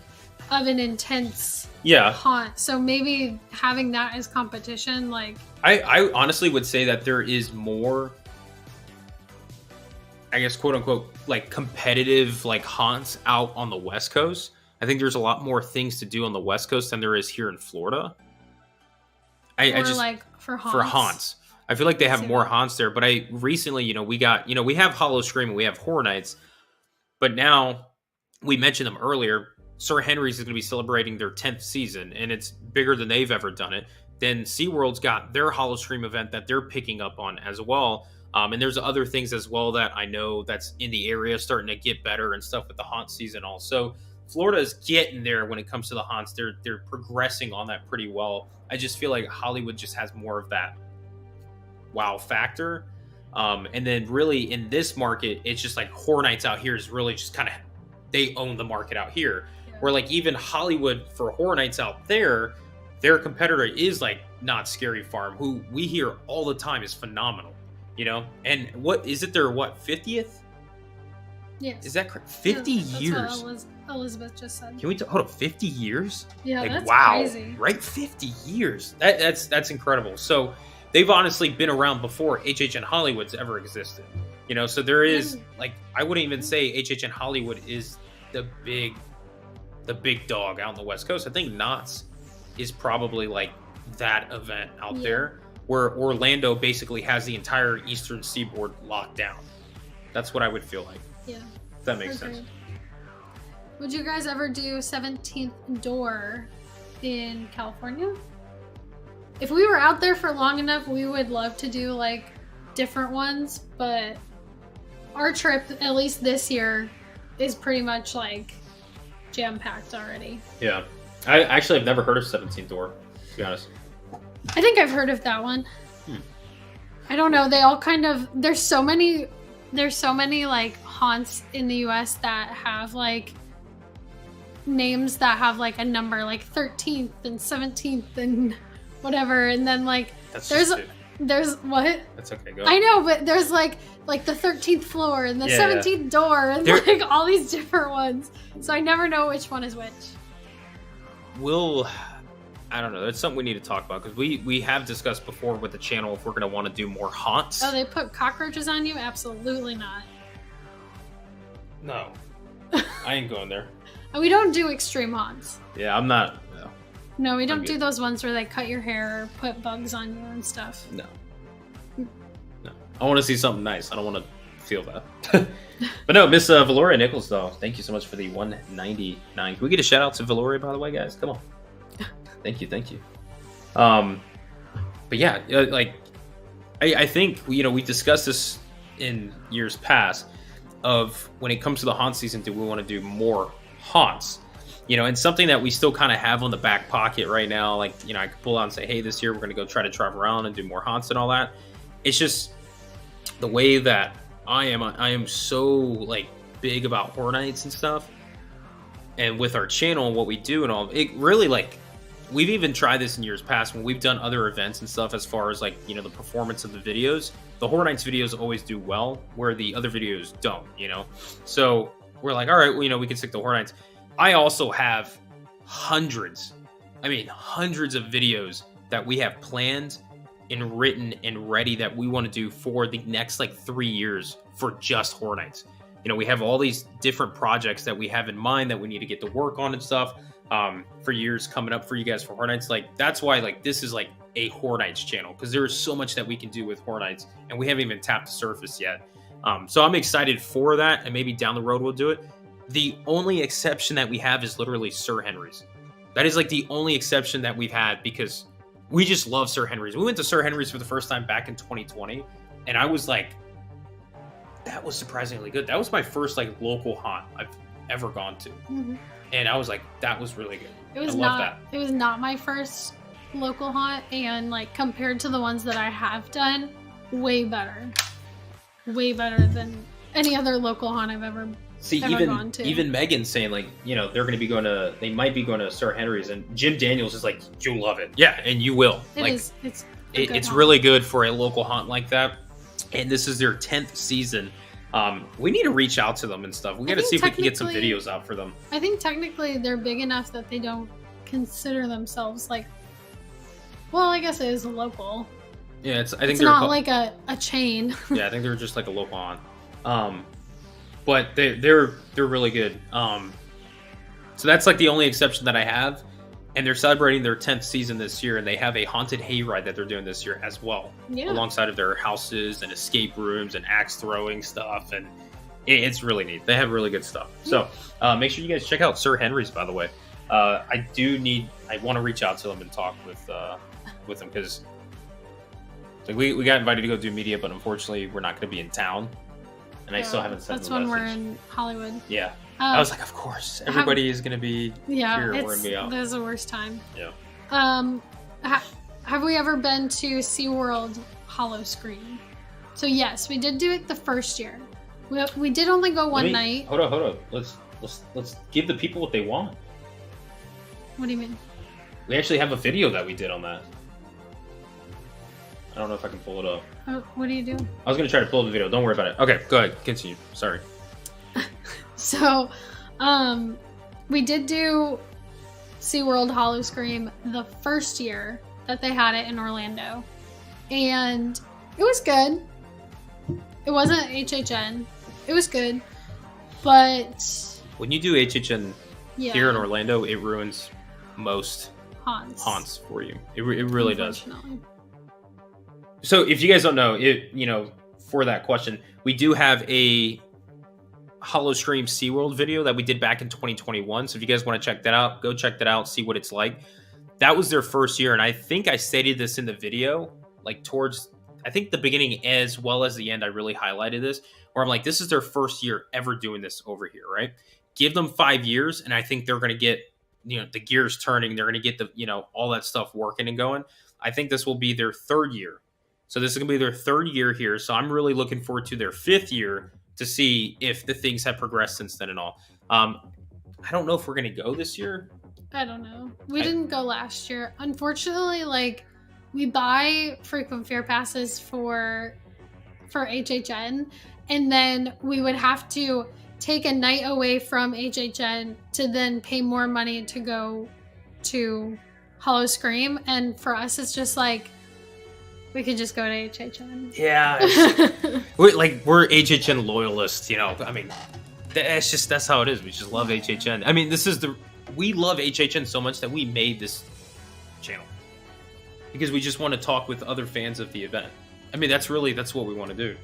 of an intense haunt. So maybe having that as competition, like I honestly would say that there is more, I guess, quote unquote, like competitive like haunts out on the West Coast. I think there's a lot more things to do on the West Coast than there is here in Florida. I just like for haunts. I feel like they have more haunts there. But I recently, we have Hollow Scream and we have Horror Nights, but now we mentioned them earlier. Sir Henry's is going to be celebrating their 10th season, and it's bigger than they've ever done it. Then SeaWorld's got their Hollow Scream event that they're picking up on as well. And there's other things as well that I know that's in the area starting to get better and stuff with the haunt season also. Florida is getting there when it comes to the haunts. They're progressing on that pretty well. I just feel like Hollywood just has more of that wow factor. And then really in this market, it's just like Horror Nights out here is really just kind of, they own the market out here. Where like even Hollywood for Horror Nights out there, their competitor is like Not Scary Farm, who we hear all the time is phenomenal, And what is it? Their 50th? Yes. Is that correct? 50 years. What Elizabeth just said. Can we hold up 50 years? Yeah, like, that's wow, crazy. Right? 50 years. That's incredible. So they've honestly been around before HHN Hollywood's ever existed. So there is like, I wouldn't even say HHN Hollywood is the big dog out on the West Coast. I think Knott's is probably like that event out there, where Orlando basically has the entire Eastern Seaboard locked down. That's what I would feel like. Yeah. If that makes sense. Would you guys ever do 17th Door in California? If we were out there for long enough, we would love to do like different ones, but our trip, at least this year, is pretty much like jam-packed already. Yeah. I actually have never heard of 17th Door, to be honest. I think I've heard of that one. I don't know. They all kind of, there's so many like haunts in the US that have like names that have like a number, like 13th and 17th and whatever, and then like there's what? That's okay. Go. I know, but there's like the 13th floor and the 17th door and like all these different ones. So I never know which one is which. I don't know. That's something we need to talk about, because we have discussed before with the channel if we're going to want to do more haunts. Oh, they put cockroaches on you? Absolutely not. No. I ain't going there. We don't do extreme haunts. Yeah, I'm not. No, we don't do those ones where they cut your hair or put bugs on you and stuff. No. I want to see something nice. I don't want to feel that. But no, Miss Valoria Nichols, though, thank you so much for the 199. Can we get a shout out to Valoria, by the way, guys? Come on. Thank you. But yeah, like I think we discussed this in years past of when it comes to the haunt season, do we want to do more haunts? And something that we still kind of have on the back pocket right now, like, I could pull out and say, hey, this year we're going to go try to drive around and do more haunts and all that, it's just the way that I am so like big about Horror Nights and stuff, and with our channel and what we do and all, it really like, we've even tried this in years past when we've done other events and stuff, as far as like, you know, the performance of the videos. The Horror Nights videos always do well where the other videos don't, you know? So we're like, all right, well, you know, we can stick to Horror Nights. I also have hundreds of videos that we have planned and written and ready that we want to do for the next like 3 years for just Horror Nights. You know, we have all these different projects that we have in mind that we need to get to work on and stuff for years coming up for you guys for Horror Nights. Like, that's why like this is like a Horror Nights channel, because there is so much that we can do with Horror Nights and we haven't even tapped the surface yet. So I'm excited for that, and maybe down the road we'll do it. The only exception that we have is literally Sir Henry's. That is like the only exception that we've had, because we just love Sir Henry's. We went to Sir Henry's for the first time back in 2020, and I was like, that was surprisingly good. That was my first like local haunt I've ever gone to. Mm-hmm. And I was like, that was really good. It was It was not my first local haunt, and like compared to the ones that I have done, way better than any other local haunt I've ever gone to. Even Megan's saying like, you know, they might be going to Sir Henry's, and Jim Daniels is like, you'll love it. Yeah, and you will. It's really good for a local haunt like that. And this is their 10th season. We need to reach out to them and stuff. We got to see if we can get some videos out for them. I think technically they're big enough that they don't consider themselves like, well, I guess it is a local. Yeah, I think it's not like a chain. Yeah, I think they're just like a local haunt. But they're really good. So that's like the only exception that I have. And they're celebrating their 10th season this year, and they have a haunted hayride that they're doing this year as well. Yeah. Alongside of their houses and escape rooms and axe throwing stuff, and it's really neat. They have really good stuff. So make sure you guys check out Sir Henry's, by the way. I want to reach out to them and talk with them, because like we got invited to go do media, but unfortunately we're not going to be in town, and I still haven't sent them a message. That's when we're in Hollywood. Yeah. I was like, of course, everybody is going to be here. We're going to be out. That's the worst time. Yeah. Have we ever been to SeaWorld Hollow Scream? So yes, we did do it the first year. We did only go one night. Hold on. Let's give the people what they want. What do you mean? We actually have a video that we did on that. I don't know if I can pull it up. What do you do? I was going to try to pull up the video. Don't worry about it. Okay, go ahead. Continue. Sorry. So, we did do SeaWorld Hollow Scream the first year that they had it in Orlando. And it was good. It wasn't HHN. It was good. But when you do HHN here in Orlando, it ruins most haunts for you. It really does. So if you guys don't know, for that question, we do have a Hollow Scream SeaWorld video that we did back in 2021. So if you guys want to check that out, go check that out, see what it's like. That was their first year, and I think I stated this in the video, like towards, I think the beginning as well as the end, I really highlighted this, where I'm like, this is their first year ever doing this over here, right? Give them 5 years, and I think they're going to get, the gears turning. They're going to get the, all that stuff working and going. I think this will be their third year. So this is going to be their third year here. So I'm really looking forward to their 5th year to see if the things have progressed since then and all. I don't know if we're going to go this year. I don't know. We didn't go last year. Unfortunately, like, we buy frequent fair passes for HHN, and then we would have to take a night away from HHN to then pay more money to go to Hollow Scream. And for us, it's just like, we could just go to HHN. Yeah. we're HHN loyalists, I mean, that's how it is. We just love HHN. I mean, we love HHN so much that we made this channel, because we just want to talk with other fans of the event. I mean, that's what we want to do.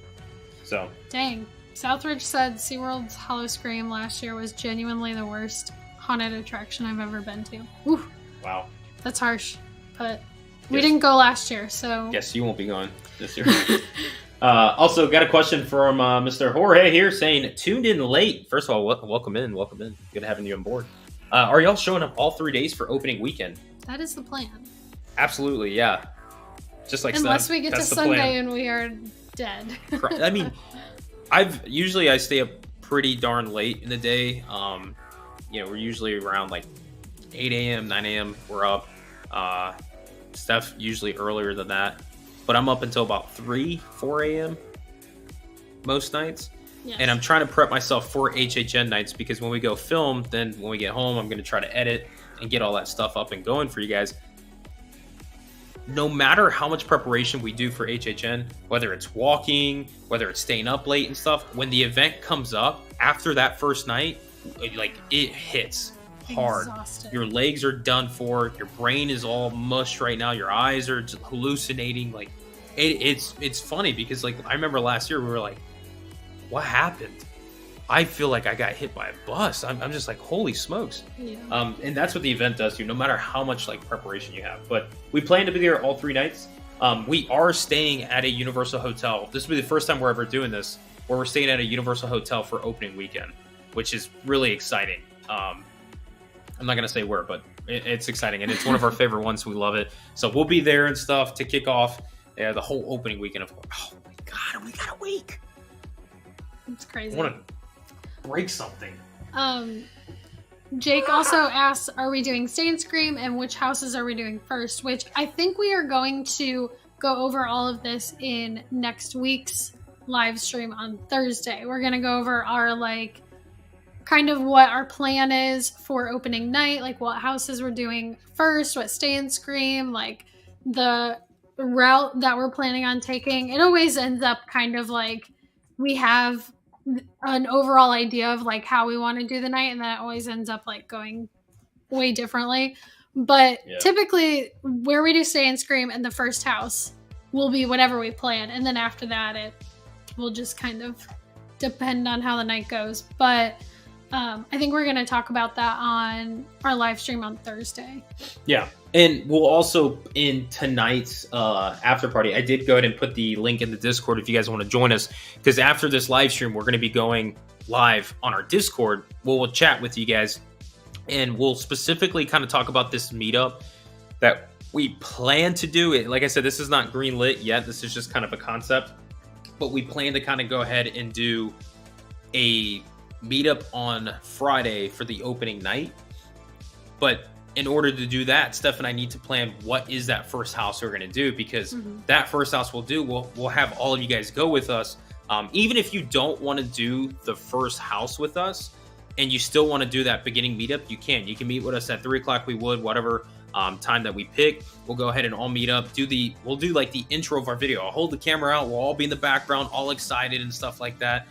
So. Dang. Southridge said SeaWorld's Hollow Scream last year was genuinely the worst haunted attraction I've ever been to. Whew. Wow. That's harsh, but we didn't go last year, so. Yes, you won't be going this year. Also, got a question from Mr. Jorge here saying, tuned in late. First of all, welcome in. Good having you on board. Are y'all showing up all 3 days for opening weekend? That is the plan. Absolutely, yeah. Just like unless we get to that's the Sunday plan. and we are dead. I mean, I stay up pretty darn late in the day. You know, we're usually around like 8 a.m., 9 a.m. We're up. Steph usually earlier than that, but I'm up until about 3, 4 a.m. most nights. Yes. And I'm trying to prep myself for HHN nights because when we go film, then when we get home, I'm going to try to edit and get all that stuff up and going for you guys. No matter how much preparation we do for HHN, whether it's walking, whether it's staying up late and stuff, when the event comes up after that first night, it hits hard. Exhausted. Your legs are done for. Your brain is all mush right now. Your eyes are just hallucinating. Like it's funny because like I remember last year we were like, what happened? I feel like I got hit by a bus. I'm just like, holy smokes. Yeah. And that's what the event does to you, no matter how much like preparation you have. But we plan to be there all 3 nights. We are staying at a Universal hotel. This will be the first time we're ever doing this, where we're staying at a Universal hotel for opening weekend, which is really exciting. I'm not going to say where, but it's exciting. And it's one of our favorite ones. We love it. So we'll be there and stuff to kick off the whole opening weekend. Oh my God, we got a week. It's crazy. I want to break something. Jake also asks, are we doing Stay and Scream and which houses are we doing first? Which I think we are going to go over all of this in next week's live stream on Thursday. We're going to go over our like kind of what our plan is for opening night, like what houses we're doing first, what Stay and Scream, like the route that we're planning on taking. It always ends up kind of like we have an overall idea of like how we want to do the night, and that always ends up like going way differently. But typically where we do Stay and Scream and the first house will be whatever we plan, and then after that it will just kind of depend on how the night goes. But I think we're going to talk about that on our live stream on Thursday. Yeah. And we'll also, in tonight's after party, I did go ahead and put the link in the Discord if you guys want to join us. Because after this live stream, we're going to be going live on our Discord. We'll chat with you guys. And we'll specifically kind of talk about this meetup that we plan to do. Like I said, this is not green lit yet. This is just kind of a concept. But we plan to kind of go ahead and do a meetup on Friday for the opening night. But in order to do that, Steph and I need to plan what is that first house we're going to do, because that first house we'll have all of you guys go with us. Even if you don't want to do the first house with us and you still want to do that beginning meetup, you can meet with us at 3:00. We would, whatever time that we pick, we'll go ahead and all meet up. We'll do like the intro of our video. I'll hold the camera out. We'll all be in the background, all excited and stuff like that.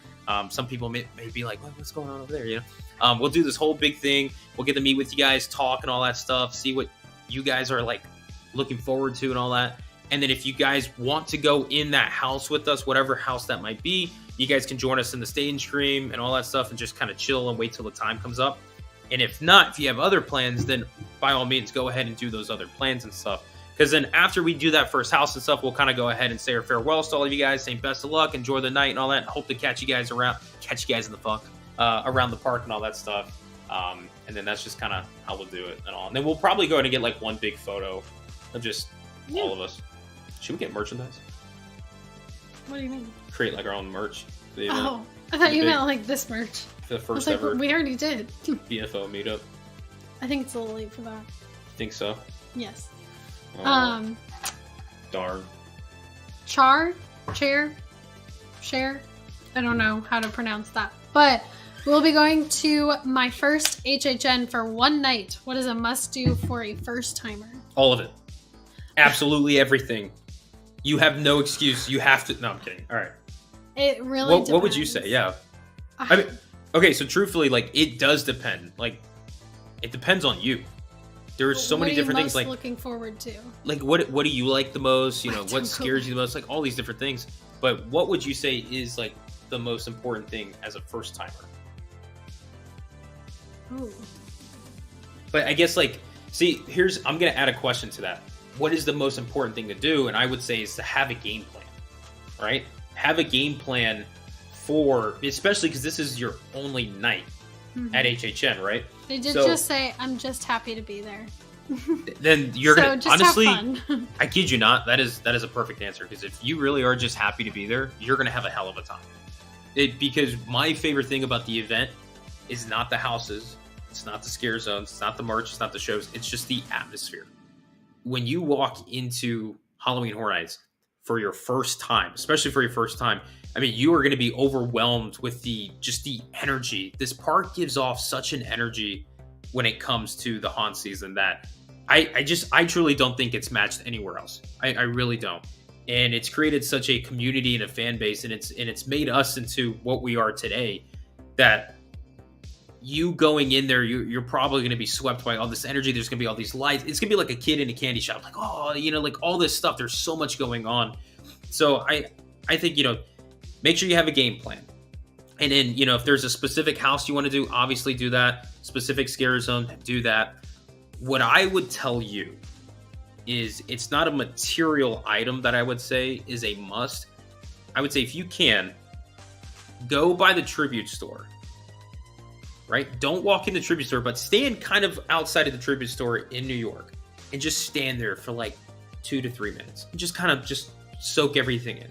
Some people may be like, what's going on over there? You know, we'll do this whole big thing. We'll get to meet with you guys, talk and all that stuff, see what you guys are like looking forward to and all that. And then if you guys want to go in that house with us, whatever house that might be, you guys can join us in the stage stream and all that stuff and just kind of chill and wait till the time comes up. And if not, if you have other plans, then by all means, go ahead and do those other plans and stuff. Because then after we do that first house and stuff, we'll kind of go ahead and say our farewells to all of you guys, saying best of luck, enjoy the night and all that. Hope to catch you guys in the around the park and all that stuff. And then that's just kind of how we'll do it and all. And then we'll probably go ahead and get like one big photo of just all of us. Should we get merchandise? What do you mean? Create like our own merch. Oh, I thought you meant like this merch. The first like, ever we already did. BFO meetup. I think it's a little late for that. Think so? Yes. Darn. Share. I don't know how to pronounce that. But we'll be going to my first HHN for one night. What is a must-do for a first-timer? All of it. Absolutely everything. You have no excuse. You have to... No, I'm kidding. All right. It really depends. What would you say? Yeah. I mean, okay, so truthfully, like, it does depend. Like, it depends on you. There's so many different things. Like, looking forward to. Like, what do you like the most? You know, what scares you the most? Like, all these different things. But what would you say is like the most important thing as a first timer? Ooh. But I guess like, see, I'm gonna add a question to that. What is the most important thing to do? And I would say is to have a game plan, right? Have a game plan for, especially because this is your only night at HHN, right? They did just say, I'm just happy to be there. then you're So gonna just have honestly. fun. I kid you not. That is a perfect answer, because if you really are just happy to be there, you're gonna have a hell of a time. Because my favorite thing about the event is not the houses, it's not the scare zones, it's not the merch, it's not the shows. It's just the atmosphere. When you walk into Halloween Horror Nights for your first time, especially for your first time, I mean, you are going to be overwhelmed with the energy. This park gives off such an energy when it comes to the haunt season that I truly don't think it's matched anywhere else. I really don't. And it's created such a community and a fan base, and it's made us into what we are today, that you going in there, you're probably going to be swept by all this energy. There's going to be all these lights. It's going to be like a kid in a candy shop, like, oh, like all this stuff. There's so much going on. So I think, make sure you have a game plan. And then, if there's a specific house you want to do, obviously do that. Specific scare zone, do that. What I would tell you is, it's not a material item that I would say is a must. I would say, if you can, go by the tribute store. Right? Don't walk in the tribute store, but stand kind of outside of the tribute store in New York and just stand there for like 2 to 3 minutes. And just soak everything in.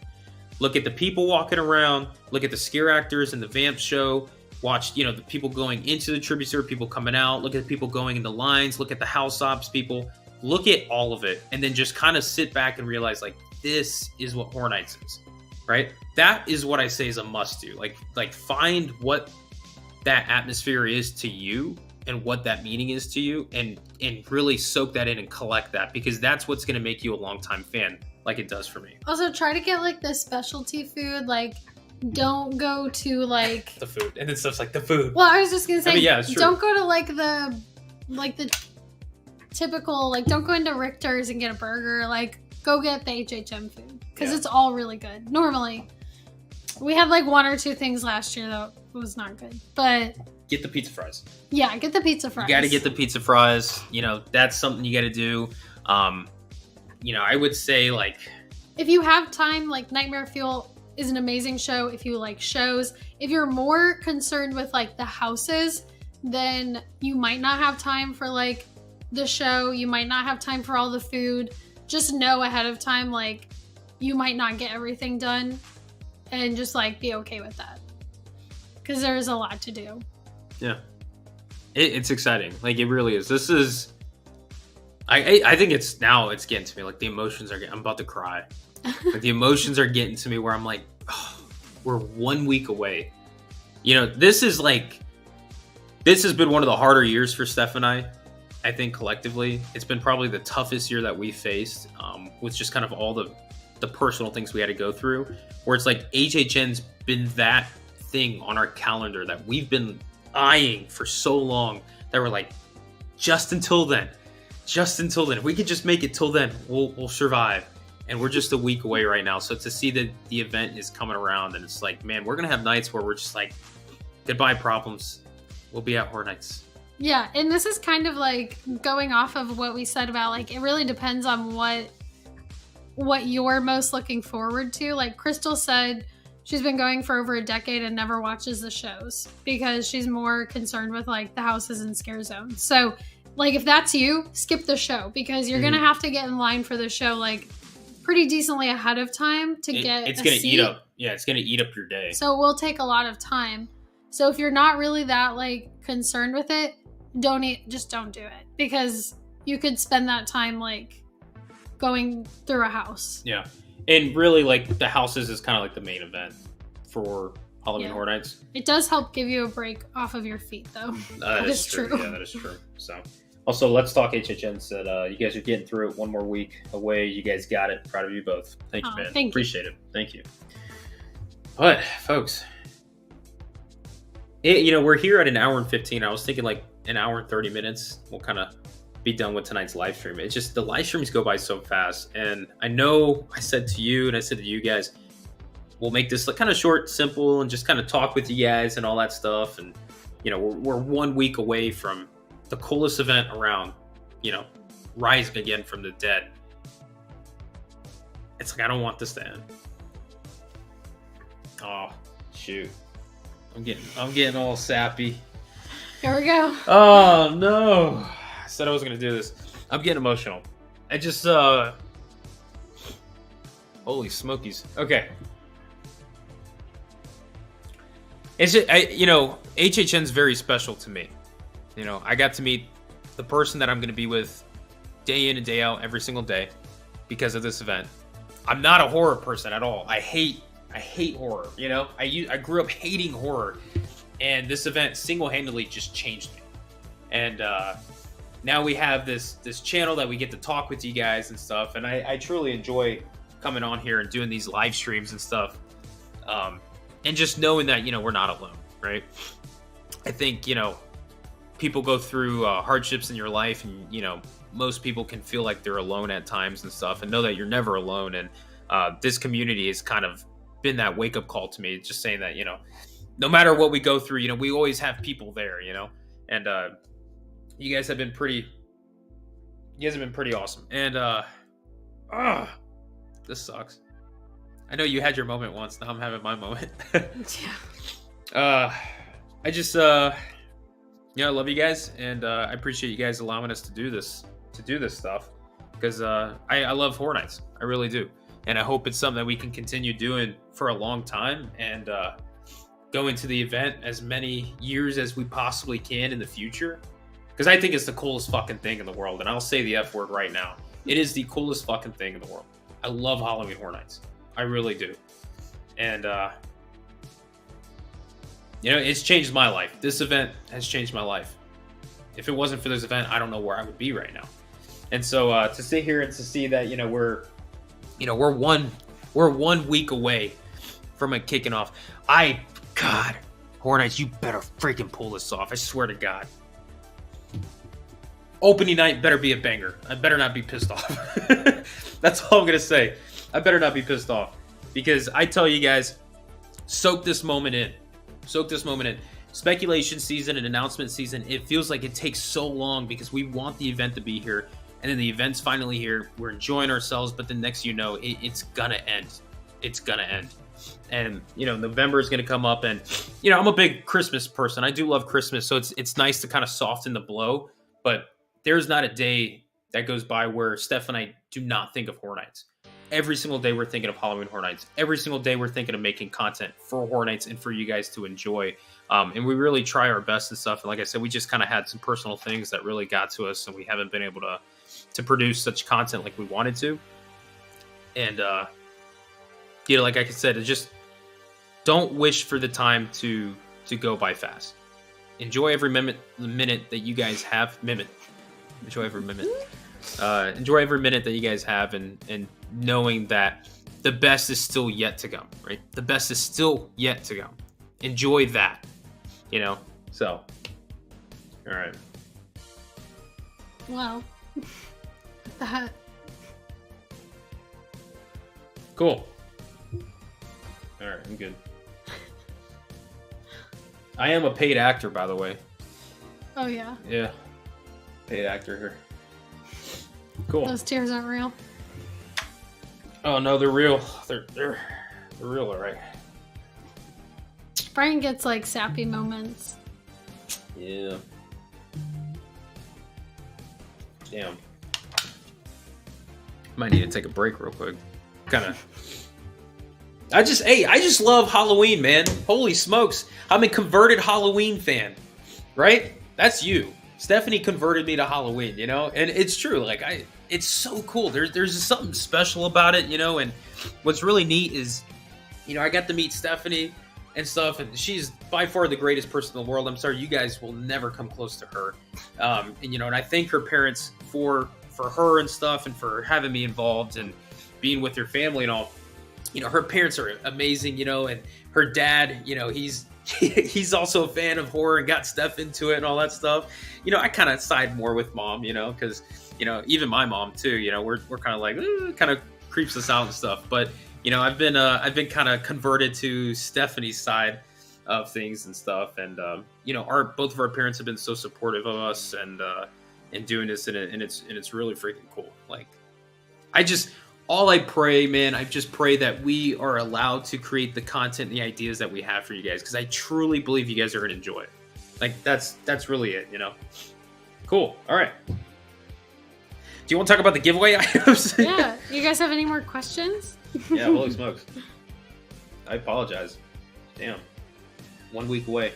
Look at the people walking around, look at the scare actors and the vamp show, watch, the people going into the tribute store, people coming out, look at the people going into lines, look at the house ops people, look at all of it, and then just kind of sit back and realize, like, this is what Horror Nights is, right? That is what I say is a must do. Like find what that atmosphere is to you and what that meaning is to you, and really soak that in and collect that, because that's what's going to make you a longtime fan, like it does for me. Also, try to get like the specialty food. Like, don't go to like the food, and then stuff's like the food. Well, I was just gonna say, I mean, yeah, it's true. Don't go to like the typical, like, don't go into Richter's and get a burger. Like, go get the HHN food, because it's all really good. Normally, we had like 1 or 2 things last year that was not good, but get the pizza fries. Yeah, get the pizza fries. You got to get the pizza fries. That's something you got to do. I would say, like, if you have time, like, Nightmare Fuel is an amazing show if you like shows. If you're more concerned with like the houses, then you might not have time for like the show. You might not have time for all the food. Just know ahead of time, like, you might not get everything done, and just like be okay with that, because there's a lot to do. Yeah, it's exciting. Like, it really is. This is, I think it's getting to me. Like, the emotions I'm about to cry. Like, the emotions are getting to me where I'm like, oh, we're 1 week away. This has been one of the harder years for Steph and I think collectively. It's been probably the toughest year that we faced, with just kind of all the personal things we had to go through, where it's like HHN's been that thing on our calendar that we've been eyeing for so long, that we're like, just until then, if we could just make it till then, we'll survive. And we're just a week away right now. So to see that the event is coming around, and it's like, man, we're going to have nights where we're just like, goodbye problems. We'll be at Horror Nights. Yeah, and this is kind of like going off of what we said about, like, it really depends on what you're most looking forward to. Like Crystal said, she's been going for over a decade and never watches the shows because she's more concerned with like the houses and scare zones. So like, if that's you, skip the show, because you're gonna have to get in line for the show like pretty decently ahead of time to get it's a gonna seat. It's gonna eat up your day. So it will take a lot of time. So if you're not really that like concerned with it, just don't do it, because you could spend that time like going through a house. Yeah. And really, like, the houses is kind of like the main event for Halloween Horror Nights. It does help give you a break off of your feet, though. That is true. Yeah, that is true. So, also, let's talk HHN. Said you guys are getting through it. 1 more week away. You guys got it. Proud of you both. Thank you, man. Appreciate it. Thank you. But, folks, we're here at 1 hour and 15. I was thinking like 1 hour and 30 minutes. We'll kind of be done with tonight's live stream. It's just the live streams go by so fast, and I know I said to you and I said to you guys, we'll make this kind of short, simple, and just kind of talk with you guys and all that stuff. And we're 1 week away from the coolest event around, rising again from the dead. It's like, I don't want this to end. Oh shoot, I'm getting all sappy. Here we go. Oh no, I said I was gonna do this. I'm getting emotional. I just holy smokies. Okay. It's just, HHN's very special to me. You know, I got to meet the person that I'm going to be with day in and day out every single day because of this event. I'm not a horror person at all. I hate horror, you know? I grew up hating horror, and this event single-handedly just changed me. And now we have this channel that we get to talk with you guys and stuff, and I truly enjoy coming on here and doing these live streams and stuff. And just knowing that, you know, we're not alone, right? I think, you know, people go through hardships in your life, and, you know, most people can feel like they're alone at times and stuff, and know that you're never alone. And this community has kind of been that wake-up call to me, just saying that, you know, no matter what we go through, you know, we always have people there, you know. And you guys have been pretty awesome. And this sucks. I know you had your moment once. Now I'm having my moment. Yeah. I just, I love you guys, and I appreciate you guys allowing us to do this stuff, because I love Horror Nights. I really do, and I hope it's something that we can continue doing for a long time, and go into the event as many years as we possibly can in the future, because I think it's the coolest fucking thing in the world. And I'll say the F word right now. It is the coolest fucking thing in the world. I love Halloween Horror Nights. I really do. And, you know, it's changed my life. This event has changed my life. If it wasn't for this event, I don't know where I would be right now. And so to sit here and to see that, you know, we're 1 week away from it kicking off. God, Horror Nights, you better freaking pull this off. I swear to God. Opening night better be a banger. I better not be pissed off. That's all I'm going to say. I better not be pissed off, because I tell you guys, soak this moment in. Soak this moment in. Speculation season and announcement season, it feels like it takes so long because we want the event to be here, and then the event's finally here. We're enjoying ourselves, but the next you know, it's gonna end. It's gonna end. And, you know, November is gonna come up, and, you know, I'm a big Christmas person. I do love Christmas, so it's nice to kind of soften the blow, but there's not a day that goes by where Steph and I do not think of Horror Nights. Every single day we're thinking of Halloween Horror Nights. Every single day we're thinking of making content for Horror Nights and for you guys to enjoy. And we really try our best and stuff. And like I said, we just kind of had some personal things that really got to us, and we haven't been able to produce such content like we wanted to. And, you know, like I said, it's just don't wish for the time to go by fast. Enjoy every minute that you guys have. Enjoy every minute. Enjoy every minute that you guys have, and knowing that the best is still yet to come, right? The best is still yet to come. Enjoy that, you know? So, all right. Wow. That. Cool. All right, I'm good. I am a paid actor, by the way. Oh, yeah. Yeah. Paid actor here. Cool. Those tears aren't real. Oh no, they're real. They're real, all right. Brian gets like sappy moments. Yeah. Damn. Might need to take a break real quick. I just love Halloween, man. Holy smokes. I'm a converted Halloween fan. Right? That's you. Stephanie converted me to Halloween, you know? And it's true. Like, it's so cool. There's something special about it, you know? And what's really neat is, you know, I got to meet Stephanie and stuff, and she's by far the greatest person in the world. I'm sorry, you guys will never come close to her. And, you know, and I thank her parents for her and stuff, and for having me involved and being with her family and all. You know, her parents are amazing, you know, and her dad, you know, he's also a fan of horror and got Steph into it and all that stuff. You know, I kind of side more with mom, you know, because, you know, even my mom too, you know, we're kind of like, kind of creeps us out and stuff. But, you know, I've been kind of converted to Stephanie's side of things and stuff. And, you know, both of our parents have been so supportive of us and doing this, and it's really freaking cool. Like, all I pray, man, I just pray that we are allowed to create the content and the ideas that we have for you guys, because I truly believe you guys are going to enjoy it. Like, that's really it, you know? Cool. All right. you want to talk about the giveaway items? Yeah. You guys have any more questions? Yeah, holy smokes. I apologize. Damn. 1 week away.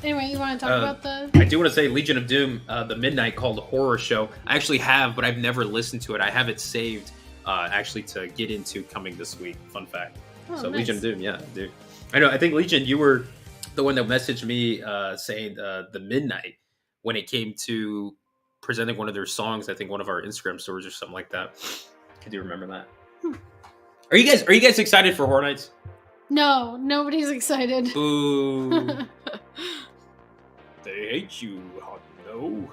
Anyway, you want to talk about the... I do want to say Legion of Doom, the Midnight Called Horror Show. I actually have, but I've never listened to it. I have it saved, actually, to get into coming this week. Fun fact. Oh, So nice. Legion of Doom, yeah, dude. I know, I think, Legion, you were the one that messaged me saying the Midnight when it came to presenting one of their songs. I think one of our Instagram stories or something like that. I do remember that. Are you guys excited for Horror Nights? No, nobody's excited. Boo. They hate you. Oh, no.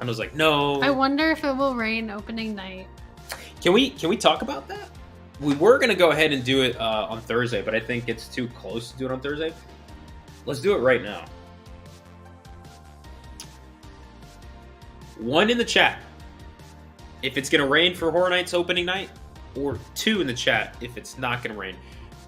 I was like, no. I wonder if it will rain opening night. Can we talk about that? We were gonna go ahead and do it on Thursday, but I think it's too close to do it on Thursday. Let's do it right now. 1 in the chat if it's gonna rain for Horror Nights opening night, or 2 in the chat if it's not gonna rain.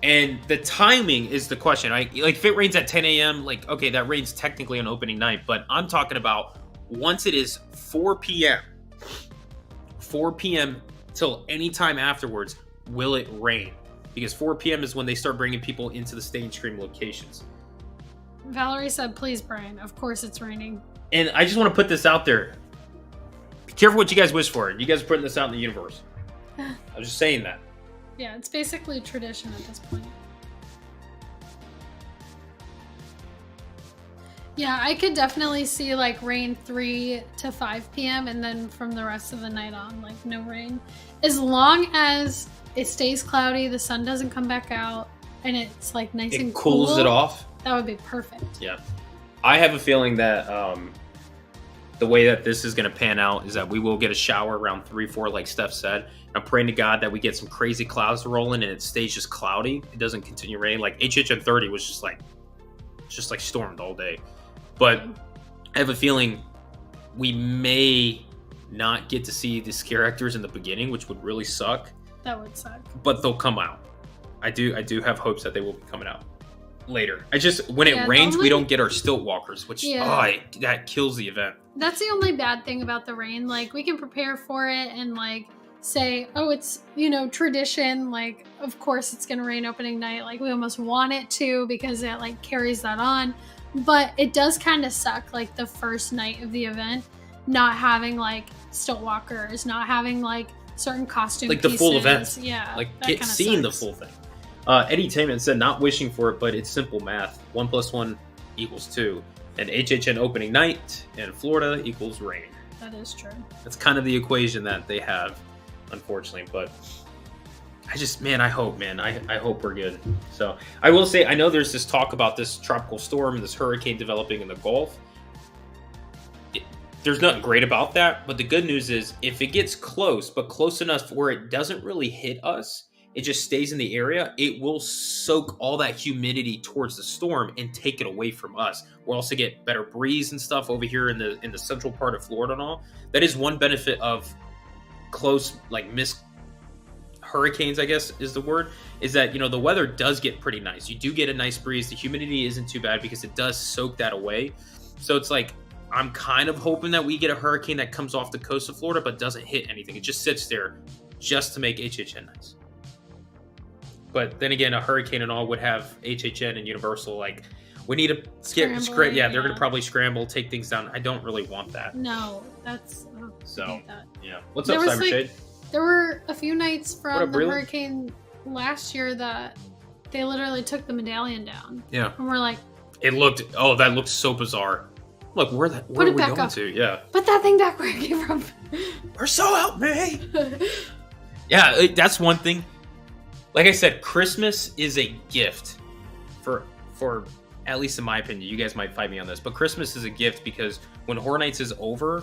And the timing is the question. Like if it rains at 10 a.m., like, okay, that rain's technically on opening night, but I'm talking about once it is 4 p.m. 4 p.m. till any time afterwards, will it rain? Because 4 p.m. is when they start bringing people into the stage stream locations. Valerie said, please, Brian. Of course it's raining. And I just want to put this out there. Be careful what you guys wish for. You guys are putting this out in the universe. I was just saying that. Yeah, it's basically tradition at this point. Yeah, I could definitely see like rain 3 to 5 p.m. and then from the rest of the night on, like no rain. As long as it stays cloudy, the sun doesn't come back out, and it's like nice and cool. It cools it off. That would be perfect. Yeah. I have a feeling that the way that this is going to pan out is that we will get a shower around 3, 4, like Steph said. I'm praying to God that we get some crazy clouds rolling and it stays just cloudy. It doesn't continue raining. Like HHN30 was just like stormed all day. But I have a feeling we may not get to see the scare actors in the beginning, which would really suck. That would suck. But they'll come out. I do have hopes that they will be coming out later. When it rains, we don't get our stilt walkers, which that kills the event. That's the only bad thing about the rain. Like, we can prepare for it and like say, oh, it's, tradition. Like, of course it's gonna rain opening night. Like, we almost want it to because it like carries that on. But it does kind of suck, like the first night of the event, not having like stilt walkers, not having like certain costume like pieces. The full event. Yeah, like seeing the full thing. Eddie Taman said, not wishing for it, but it's simple math. 1 + 1 = 2. And HHN opening night in Florida equals rain. That is true. That's kind of the equation that they have, unfortunately. But I hope we're good. So I will say, I know there's this talk about this tropical storm, this hurricane developing in the Gulf. There's nothing great about that, but the good news is if it gets close, but close enough where it doesn't really hit us, it just stays in the area, it will soak all that humidity towards the storm and take it away from us. We'll also get better breeze and stuff over here in the central part of Florida and all. That is one benefit of close, like missed hurricanes, I guess is the word, is that, the weather does get pretty nice. You do get a nice breeze. The humidity isn't too bad because it does soak that away. So it's like, I'm kind of hoping that we get a hurricane that comes off the coast of Florida but doesn't hit anything. It just sits there just to make HHN nice. But then again, a hurricane and all would have HHN and Universal, like, we need to scramble. Yeah, they're going to probably scramble, take things down. I don't really want that. No, that's... So, yeah. What's up, Cybershade? There were a few nights from the really? hurricane last year that they literally took the medallion down. Yeah. And we're like... that looked so bizarre. Look, where are we going up. to? Yeah. Put that thing back where it came from. Or so help me! Yeah, that's one thing. Like I said, Christmas is a gift for at least in my opinion. You guys might fight me on this, but Christmas is a gift because when Horror Nights is over,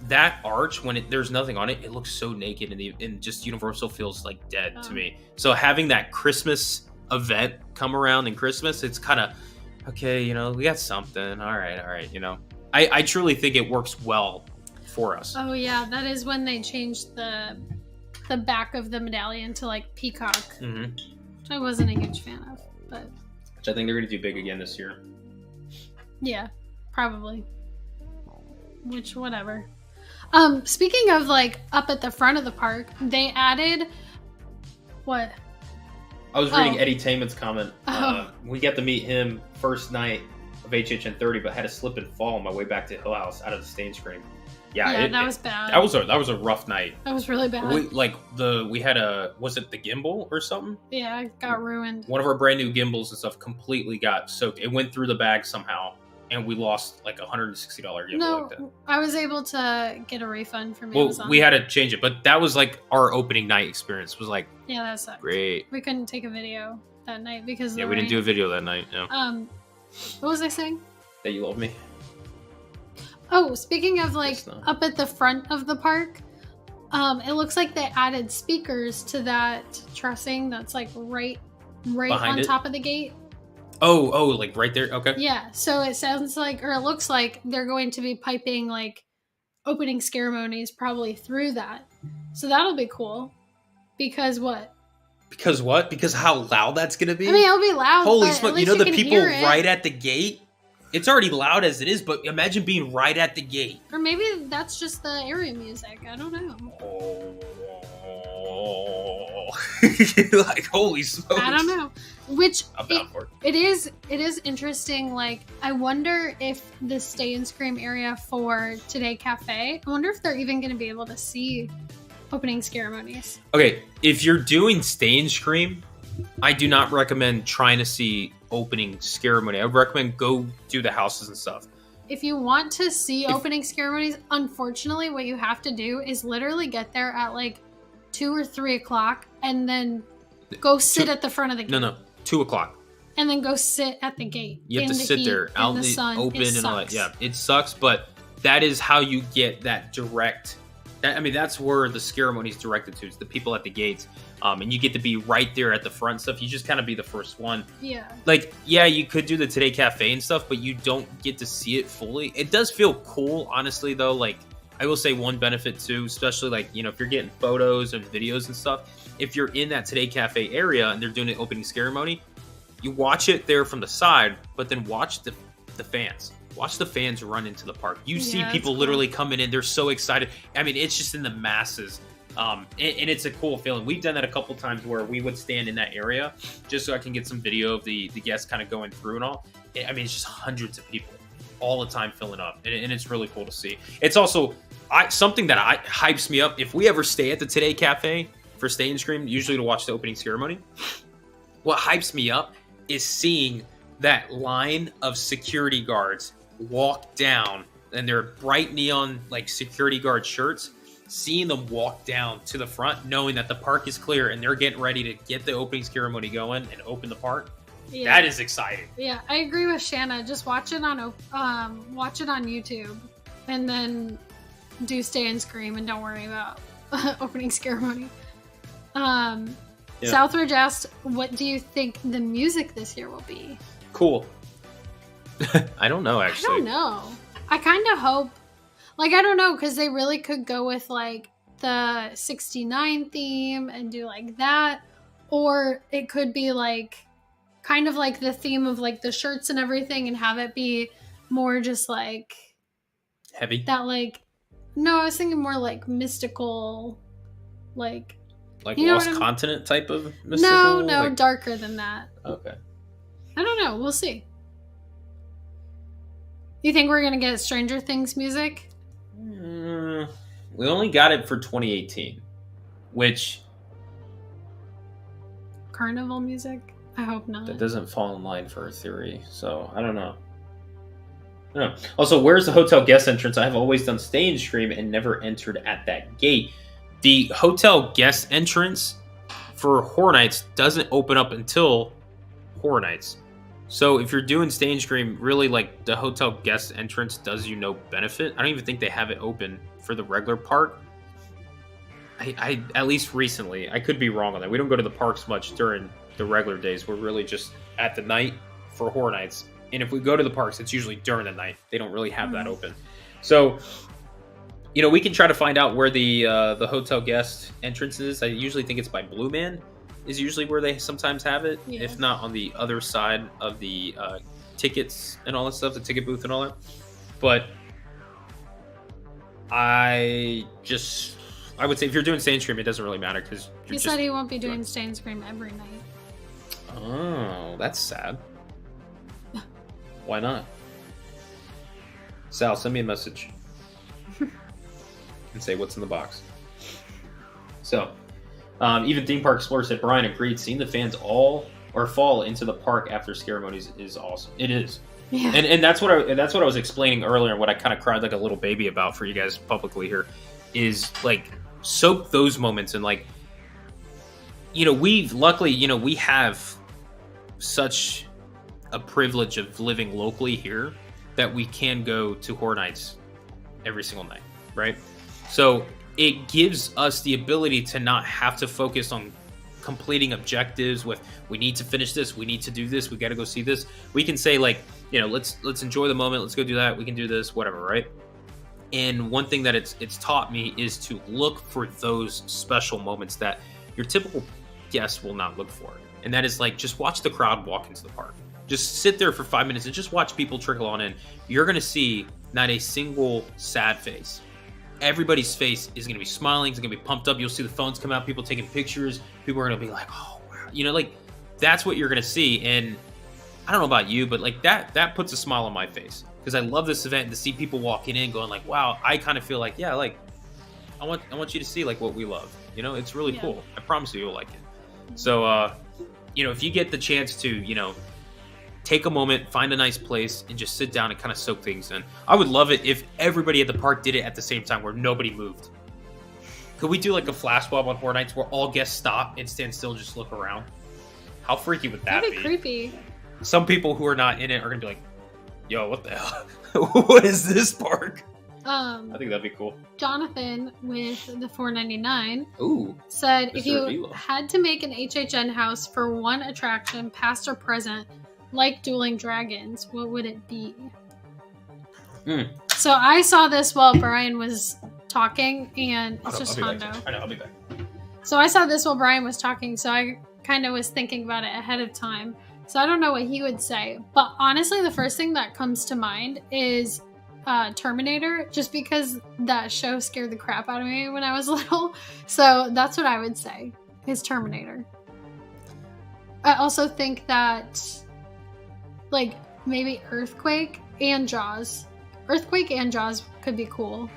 that arch, when there's nothing on it, it looks so naked and just Universal feels like dead to me. So having that Christmas event come around in Christmas, it's kind of, okay, we got something. All right. I truly think it works well for us. Oh yeah, that is when they changed the back of the medallion to like peacock, which I wasn't a huge fan of, but which I think they're going to do big again this year. Yeah, probably. Which, whatever. Speaking of like up at the front of the park, they added what? I was reading Eddie Taman's comment. Oh. We got to meet him first night of HHN30, but had to slip and fall on my way back to Hill House out of the stain screen. Yeah, that was bad. That was a rough night. That was really bad. We had was it the gimbal or something? Yeah, it got ruined. One of our brand new gimbals and stuff completely got soaked. It went through the bag somehow, and we lost like $160 gimbal. No, like that. I was able to get a refund from Amazon. We had to change it, but that was like our opening night experience. Was like, yeah, that sucked. Great. We couldn't take a video that night because of the we didn't rain. do a video that night. No. What was I saying? That you love me. Oh, speaking of like up at the front of the park, it looks like they added speakers to that trussing that's like right Behind on top of the gate. Oh, like right there. Okay. Yeah, so it sounds like, or it looks like they're going to be piping like opening ceremonies probably through that. So that'll be cool. Because what? Because what? Because how loud that's gonna be? I mean, it'll be loud. Holy smoke! You know the people right it. at the gate. It's already loud as it is, but imagine being right at the gate. Or maybe that's just the area music. I don't know. Oh, like holy smokes! I don't know. Which it is interesting. Like, I wonder if the Stay and Scream area for Today Cafe. I wonder if they're even going to be able to see opening ceremonies. Okay, if you're doing Stay and Scream, I do not recommend trying to see opening ceremony. I would recommend go do the houses and stuff. If you want to see opening ceremonies, unfortunately, what you have to do is literally get there at like 2 or 3 o'clock and then go sit at the front of the gate. No, 2 o'clock. And then go sit at the gate. You have to sit there out in the sun, open and all that. Yeah, it sucks, but that is how you get that direct. That's where the ceremony is directed to. It's the people at the gates. And you get to be right there at the front stuff. You just kind of be the first one. Yeah. Like, yeah, you could do the Today Cafe and stuff, but you don't get to see it fully. It does feel cool, honestly, though. Like, I will say one benefit, too, especially, like, you know, if you're getting photos and videos and stuff, if you're in that Today Cafe area and they're doing an opening ceremony, you watch it there from the side, but then watch the fans. Watch the fans run into the park. You see people literally coming in. They're so excited. I mean, it's just in the masses. And it's a cool feeling. We've done that a couple times where we would stand in that area just so I can get some video of the guests kind of going through and all. I mean, it's just hundreds of people all the time filling up, and it's really cool to see. It's also something that hypes me up. If we ever stay at the Today Cafe for Stay and Scream, usually to watch the opening ceremony, what hypes me up is seeing that line of security guards walk down, and they're bright neon like security guard shirts. Seeing them walk down to the front, knowing that the park is clear and they're getting ready to get the opening ceremony going and open the park, that is exciting. Yeah, I agree with Shanna. Just watch it on YouTube, and then do Stay and Scream, and don't worry about opening ceremony. Southridge asked, "What do you think the music this year will be?" Cool. I don't know, actually. I don't know. I kind of hope. Like, I don't know, because they really could go with, like, the 69 theme and do, like, that. Or it could be, like, kind of like the theme of, like, the shirts and everything and have it be more just, like... Heavy? That, like... No, I was thinking more, like, mystical, like... Like Lost Continent type of mystical? No, like... darker than that. Okay. I don't know. We'll see. You think we're going to get Stranger Things music? We only got it for 2018, which... Carnival music? I hope not. That doesn't fall in line for a theory, so I don't know. Also, where's the hotel guest entrance? I have always done Stay and Scream and never entered at that gate. The hotel guest entrance for Horror Nights doesn't open up until Horror Nights. So if you're doing Stay and Scream, really, like, the hotel guest entrance does you no benefit. I don't even think they have it open for the regular park. I at least recently, I could be wrong on that. We don't go to the parks much during the regular days. We're really just at the night for Horror Nights. And if we go to the parks, it's usually during the night. They don't really have that open. So, you know, we can try to find out where the hotel guest entrance is. I usually think it's by Blue Man is usually where they sometimes have it. Yeah. If not, on the other side of the tickets and all that stuff, the ticket booth and all that. But I would say if you're doing Stay and Scream, it doesn't really matter because he said he won't be doing Stay and Scream every night. Oh, that's sad. Why not? Sal, send me a message and say what's in the box. So, even Theme Park Explorer said, Brian agreed, seeing the fans all or fall into the park after Scarezones is awesome. It is. Yeah. And that's what I was explaining earlier, what I kind of cried like a little baby about for you guys publicly here, is like soak those moments and like, you know, we have such a privilege of living locally here that we can go to Horror Nights every single night, right? So it gives us the ability to not have to focus on completing objectives with, we need to finish this, we need to do this, we got to go see this. We can say like, you know, let's enjoy the moment, let's go do that, we can do this, whatever, right? And one thing that it's taught me is to look for those special moments that your typical guest will not look for. And that is like, just watch the crowd walk into the park. Just sit there for 5 minutes and just watch people trickle on in. You're going to see not a single sad face. Everybody's face is going to be smiling, it's going to be pumped up. You'll see the phones come out, people taking pictures. People are going to be like, oh, wow. You know, like, that's what you're going to see. And I don't know about you, but like that puts a smile on my face. Because I love this event and to see people walking in going like, wow, I kind of feel like, yeah, like, I want you to see like what we love. You know, it's really cool. I promise you, you'll like it. So, you know, if you get the chance to, you know, take a moment, find a nice place, and just sit down and kind of soak things in. I would love it if everybody at the park did it at the same time where nobody moved. Could we do like a flash mob on Horror Nights where all guests stop and stand still and just look around? How freaky would that be? That'd be creepy. Some people who are not in it are going to be like, yo, what the hell? What is this park? I think that'd be cool. Jonathan with the $4.99 Mr. said, if you Avila had to make an HHN house for one attraction, past or present, like Dueling Dragons, what would it be? So I saw this while Brian was talking, and it's just Hondo. I know, I'll be back. So I saw this while Brian was talking, so I kind of was thinking about it ahead of time. So I don't know what he would say, but honestly, the first thing that comes to mind is Terminator, just because that show scared the crap out of me when I was little. So that's what I would say, is Terminator. I also think that, like, maybe Earthquake and Jaws. Earthquake and Jaws could be cool.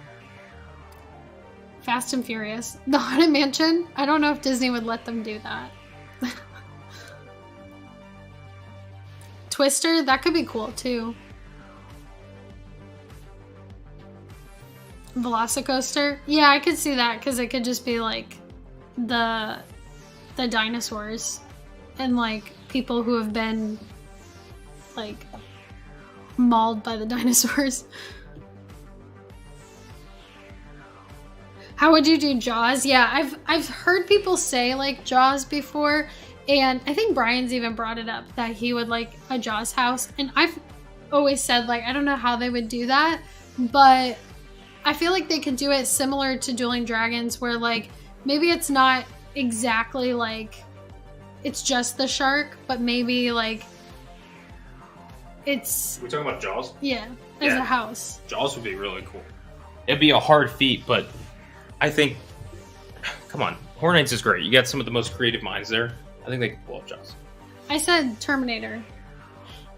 Fast and Furious. The Haunted Mansion, I don't know if Disney would let them do that. Twister, that could be cool too. Velocicoaster, yeah, I could see that because it could just be like the dinosaurs and like people who have been like mauled by the dinosaurs. How would you do Jaws? Yeah, I've heard people say like Jaws before, and I think Brian's even brought it up that he would like a Jaws house, and I've always said like I don't know how they would do that, but I feel like they could do it similar to Dueling Dragons, where like maybe it's not exactly like it's just the shark, but maybe like it's... We're talking about Jaws? Yeah, as a house. Jaws would be really cool. It'd be a hard feat, but I think, come on, Horror Nights is great. You got some of the most creative minds there. I think they could pull up Jaws. I said Terminator.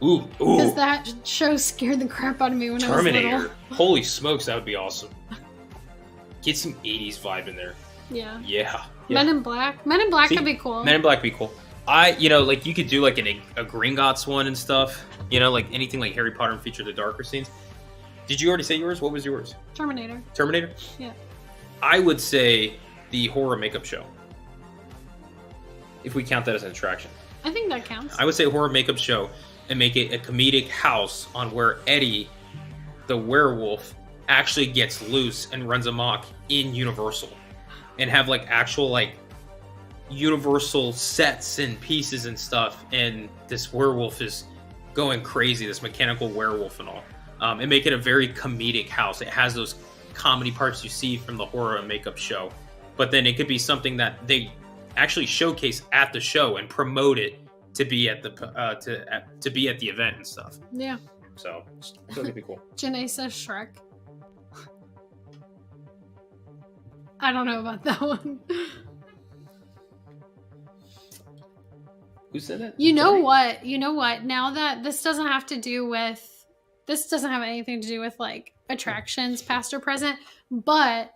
Ooh. Because that show scared the crap out of me when I was little. Terminator. Holy smokes, that would be awesome. Get some 80s vibe in there. Yeah. Yeah. Men in Black. Men in Black could be cool. Men in Black would be cool. Like you could do like a Gringotts one and stuff. You know, like anything like Harry Potter and feature the darker scenes. Did you already say yours? What was yours? Terminator. Terminator? Yeah. I would say the horror makeup show. If we count that as an attraction. I think that counts. I would say horror makeup show and make it a comedic house on where Eddie, the werewolf, actually gets loose and runs amok in Universal. And have like actual like Universal sets and pieces and stuff, and this werewolf is going crazy, this mechanical werewolf and all. And make it a very comedic house. It has those comedy parts you see from the horror and makeup show, but then it could be something that they actually showcase at the show and promote it to be at the to be at the event and stuff. Yeah. So it's gonna be cool. Janae says Shrek. I don't know about that one. Who said that? You know what? You know what? Now that this doesn't have anything to do with like attractions, past or present, but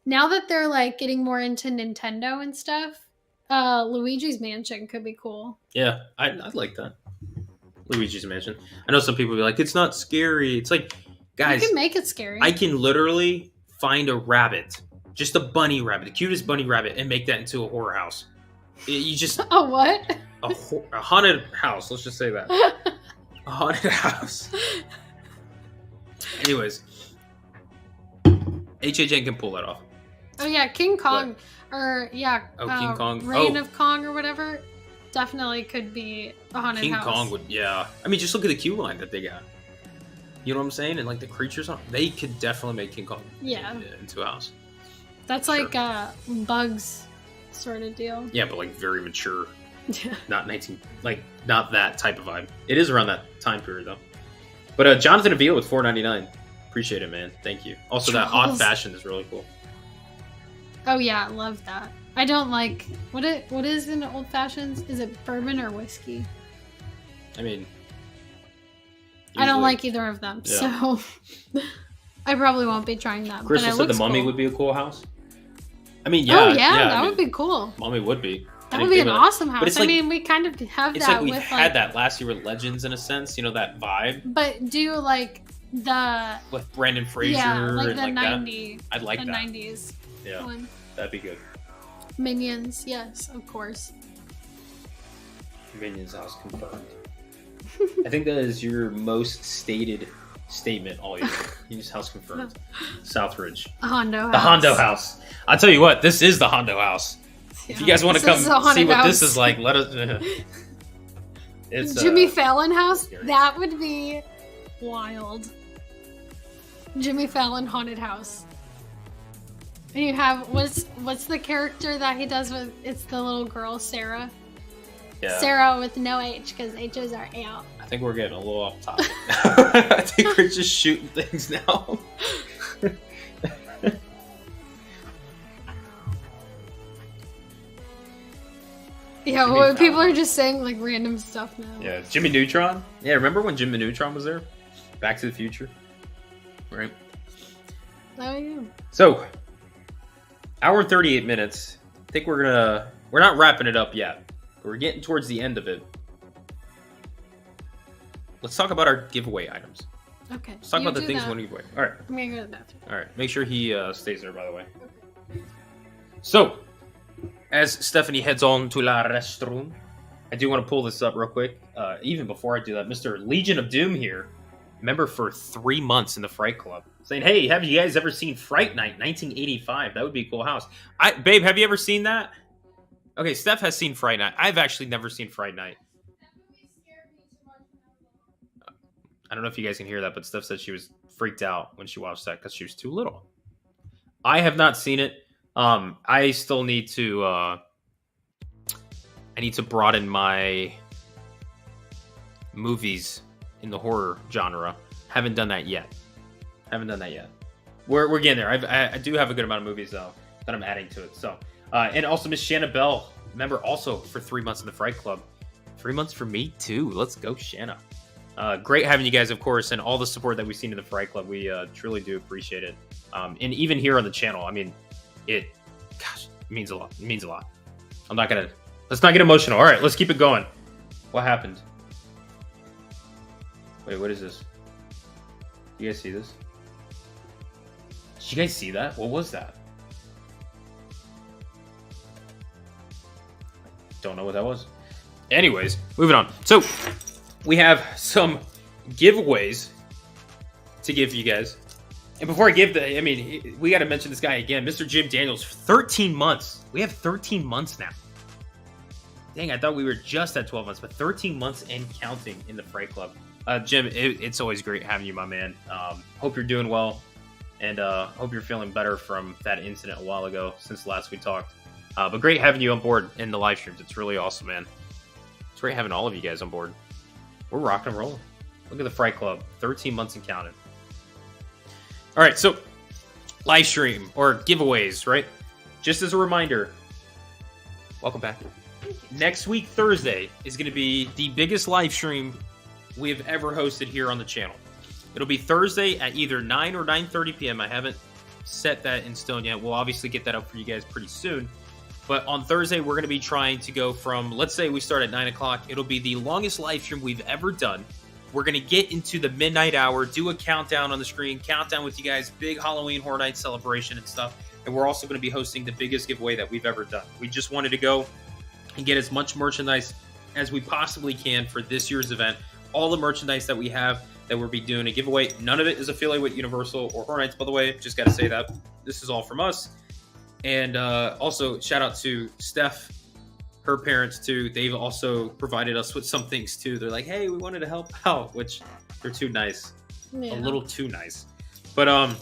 now that they're like getting more into Nintendo and stuff, Luigi's Mansion could be cool. Yeah, I'd like that. Luigi's Mansion. I know some people will be like, it's not scary. It's like, guys, you can make it scary. I can literally find a rabbit, just a bunny rabbit, the cutest bunny rabbit, and make that into a horror house. You just a what? A haunted house. Let's just say that. A haunted house. Anyways, HHN can pull that off. Oh yeah, King Kong, or yeah, King Kong, Reign of Kong or whatever, definitely could be a haunted house. King Kong would, yeah. I mean, just look at the queue line that they got. You know what I'm saying? And like the creatures on, they could definitely make King Kong into a house. That's sure. Like Bugs sort of deal. Yeah, but like very mature. Yeah. Not not that type of vibe. It is around that time period though. But Jonathan Avila with $4.99. Appreciate it, man. Thank you. Also, that odd fashion is really cool. Oh yeah, I love that. I don't like what is in old fashions? Is it bourbon or whiskey? I mean, usually, I don't like either of them, so I probably won't be trying that. Crystal said the Mummy would be a cool house. I mean, yeah. Oh yeah, that would be cool. Mummy would be. That would be an awesome house. But I mean, we kind of have it's that. It's like we with had that last year with Legends in a sense, you know, that vibe. But do like the with Brendan Fraser, like and the like 90s. I'd like the that. 90s. Yeah, one. That'd be good. Minions, yes, of course. Minions house confirmed. I think that is your most stated statement all year. Minions house confirmed. Southridge. A Hondo house. The Hondo house. I'll tell you what, this is the Hondo house. Yeah. If you guys want to come see what this is like, let us. It's Jimmy Fallon house. That would be wild. Jimmy Fallon haunted house. And you have what's the character that he does with? It's the little girl Sarah. Yeah. Sarah with no H because H's are out. I think we're getting a little off topic. I think we're just shooting things now. Yeah, well, people are just saying like random stuff now. Yeah, Jimmy Neutron. Yeah, remember when Jimmy Neutron was there? Back to the Future. Right. Oh yeah. So, hour and 38 minutes. I think we're not wrapping it up yet. But we're getting towards the end of it. Let's talk about our giveaway items. Okay. Let's talk about the things we want to give away. All right. I'm gonna go to the bathroom. All right. Make sure he stays there, by the way. So, as Stephanie heads on to la restroom, I do want to pull this up real quick. Even before I do that, Mr. Legion of Doom here, member for 3 months in the Fright Club, saying, "Hey, have you guys ever seen Fright Night 1985? That would be a cool house." Babe, have you ever seen that? Okay, Steph has seen Fright Night. I've actually never seen Fright Night. I don't know if you guys can hear that, but Steph said she was freaked out when she watched that because she was too little. I have not seen it. I still need to I need to broaden my movies in the horror genre. Haven't done that yet. We're getting there. I do have a good amount of movies though that I'm adding to it. So and also Miss Shanna Bell, member also for 3 months in the Fright Club. 3 months for me too. Let's go, Shanna. Great having you guys, of course, and all the support that we've seen in the Fright Club. We truly do appreciate it. And even here on the channel, I mean, it means a lot. It means a lot. Let's not get emotional. All right, let's keep it going. What happened? Wait, what is this? You guys see this? Did you guys see that? What was that? Don't know what that was. Anyways, moving on. So, we have some giveaways to give you guys. And before I give we got to mention this guy again, Mr. Jim Daniels, 13 months. We have 13 months now. Dang, I thought we were just at 12 months, but 13 months and counting in the Fright Club. Jim, it's always great having you, my man. Hope you're doing well, and hope you're feeling better from that incident a while ago since last we talked. But great having you on board in the live streams. It's really awesome, man. It's great having all of you guys on board. We're rocking and rolling. Look at the Fright Club, 13 months and counting. All right, so live stream or giveaways, right? Just as a reminder, welcome back. Next week, Thursday, is going to be the biggest live stream we have ever hosted here on the channel. It'll be Thursday at either 9 or 9:30 p.m. I haven't set that in stone yet. We'll obviously get that up for you guys pretty soon. But on Thursday, we're going to be trying to go from, let's say we start at 9 o'clock. It'll be the longest live stream we've ever done. We're going to get into the midnight hour, do a countdown on the screen, countdown with you guys, big Halloween Horror Nights celebration and stuff. And we're also going to be hosting the biggest giveaway that we've ever done. We just wanted to go and get as much merchandise as we possibly can for this year's event. All the merchandise that we have that we'll be doing a giveaway. None of it is affiliated with Universal or Horror Nights, by the way. Just got to say that. This is all from us. And also, shout out to Steph, her parents, too. They've also provided us with some things, too. They're like, hey, we wanted to help out, which they're too nice. Yeah. A little too nice. But,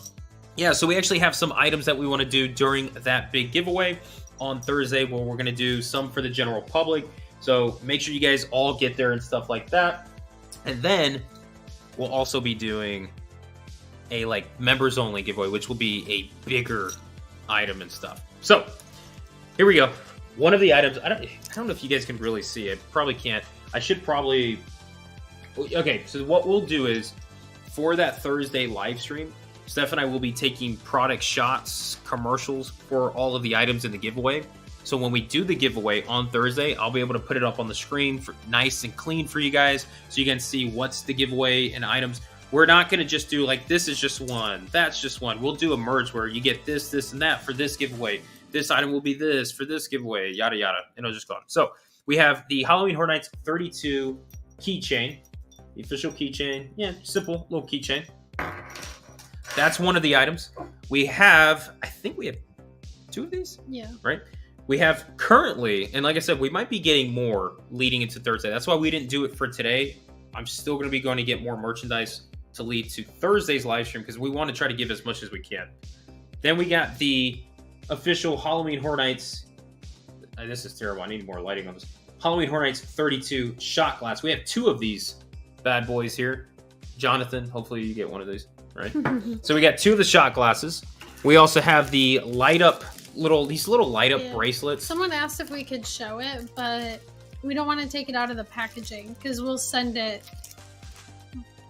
yeah, so we actually have some items that we want to do during that big giveaway on Thursday, where we're going to do some for the general public. So make sure you guys all get there and stuff like that. And then we'll also be doing a members only giveaway, which will be a bigger item and stuff. So here we go. One of the items, I don't know if you guys can really see it. Probably can't. I should probably. Okay, so what we'll do is for that Thursday live stream, Steph and I will be taking product shots, commercials for all of the items in the giveaway. So when we do the giveaway on Thursday, I'll be able to put it up on the screen for nice and clean for you guys, so you can see what's the giveaway and items. We're not going to just do this is just one, that's just one. We'll do a merge where you get this, this, and that for this giveaway. This item will be this for this giveaway, yada, yada. And it'll just go on. So we have the Halloween Horror Nights 32 keychain, the official keychain. Yeah, simple little keychain. That's one of the items. We have, I think we have 2 of these. Yeah. Right? We have currently, and like I said, we might be getting more leading into Thursday. That's why we didn't do it for today. I'm still going to be going to get more merchandise to lead to Thursday's live stream because we want to try to give as much as we can. Then we got the official Halloween Horror Nights. This is terrible. I need more lighting on this. Halloween Horror Nights 32 shot glass. We have 2 of these bad boys here. Jonathan, hopefully you get one of these, right? So we got 2 of the shot glasses. We also have the light up these little light up bracelets. Someone asked if we could show it, but we don't want to take it out of the packaging because we'll send it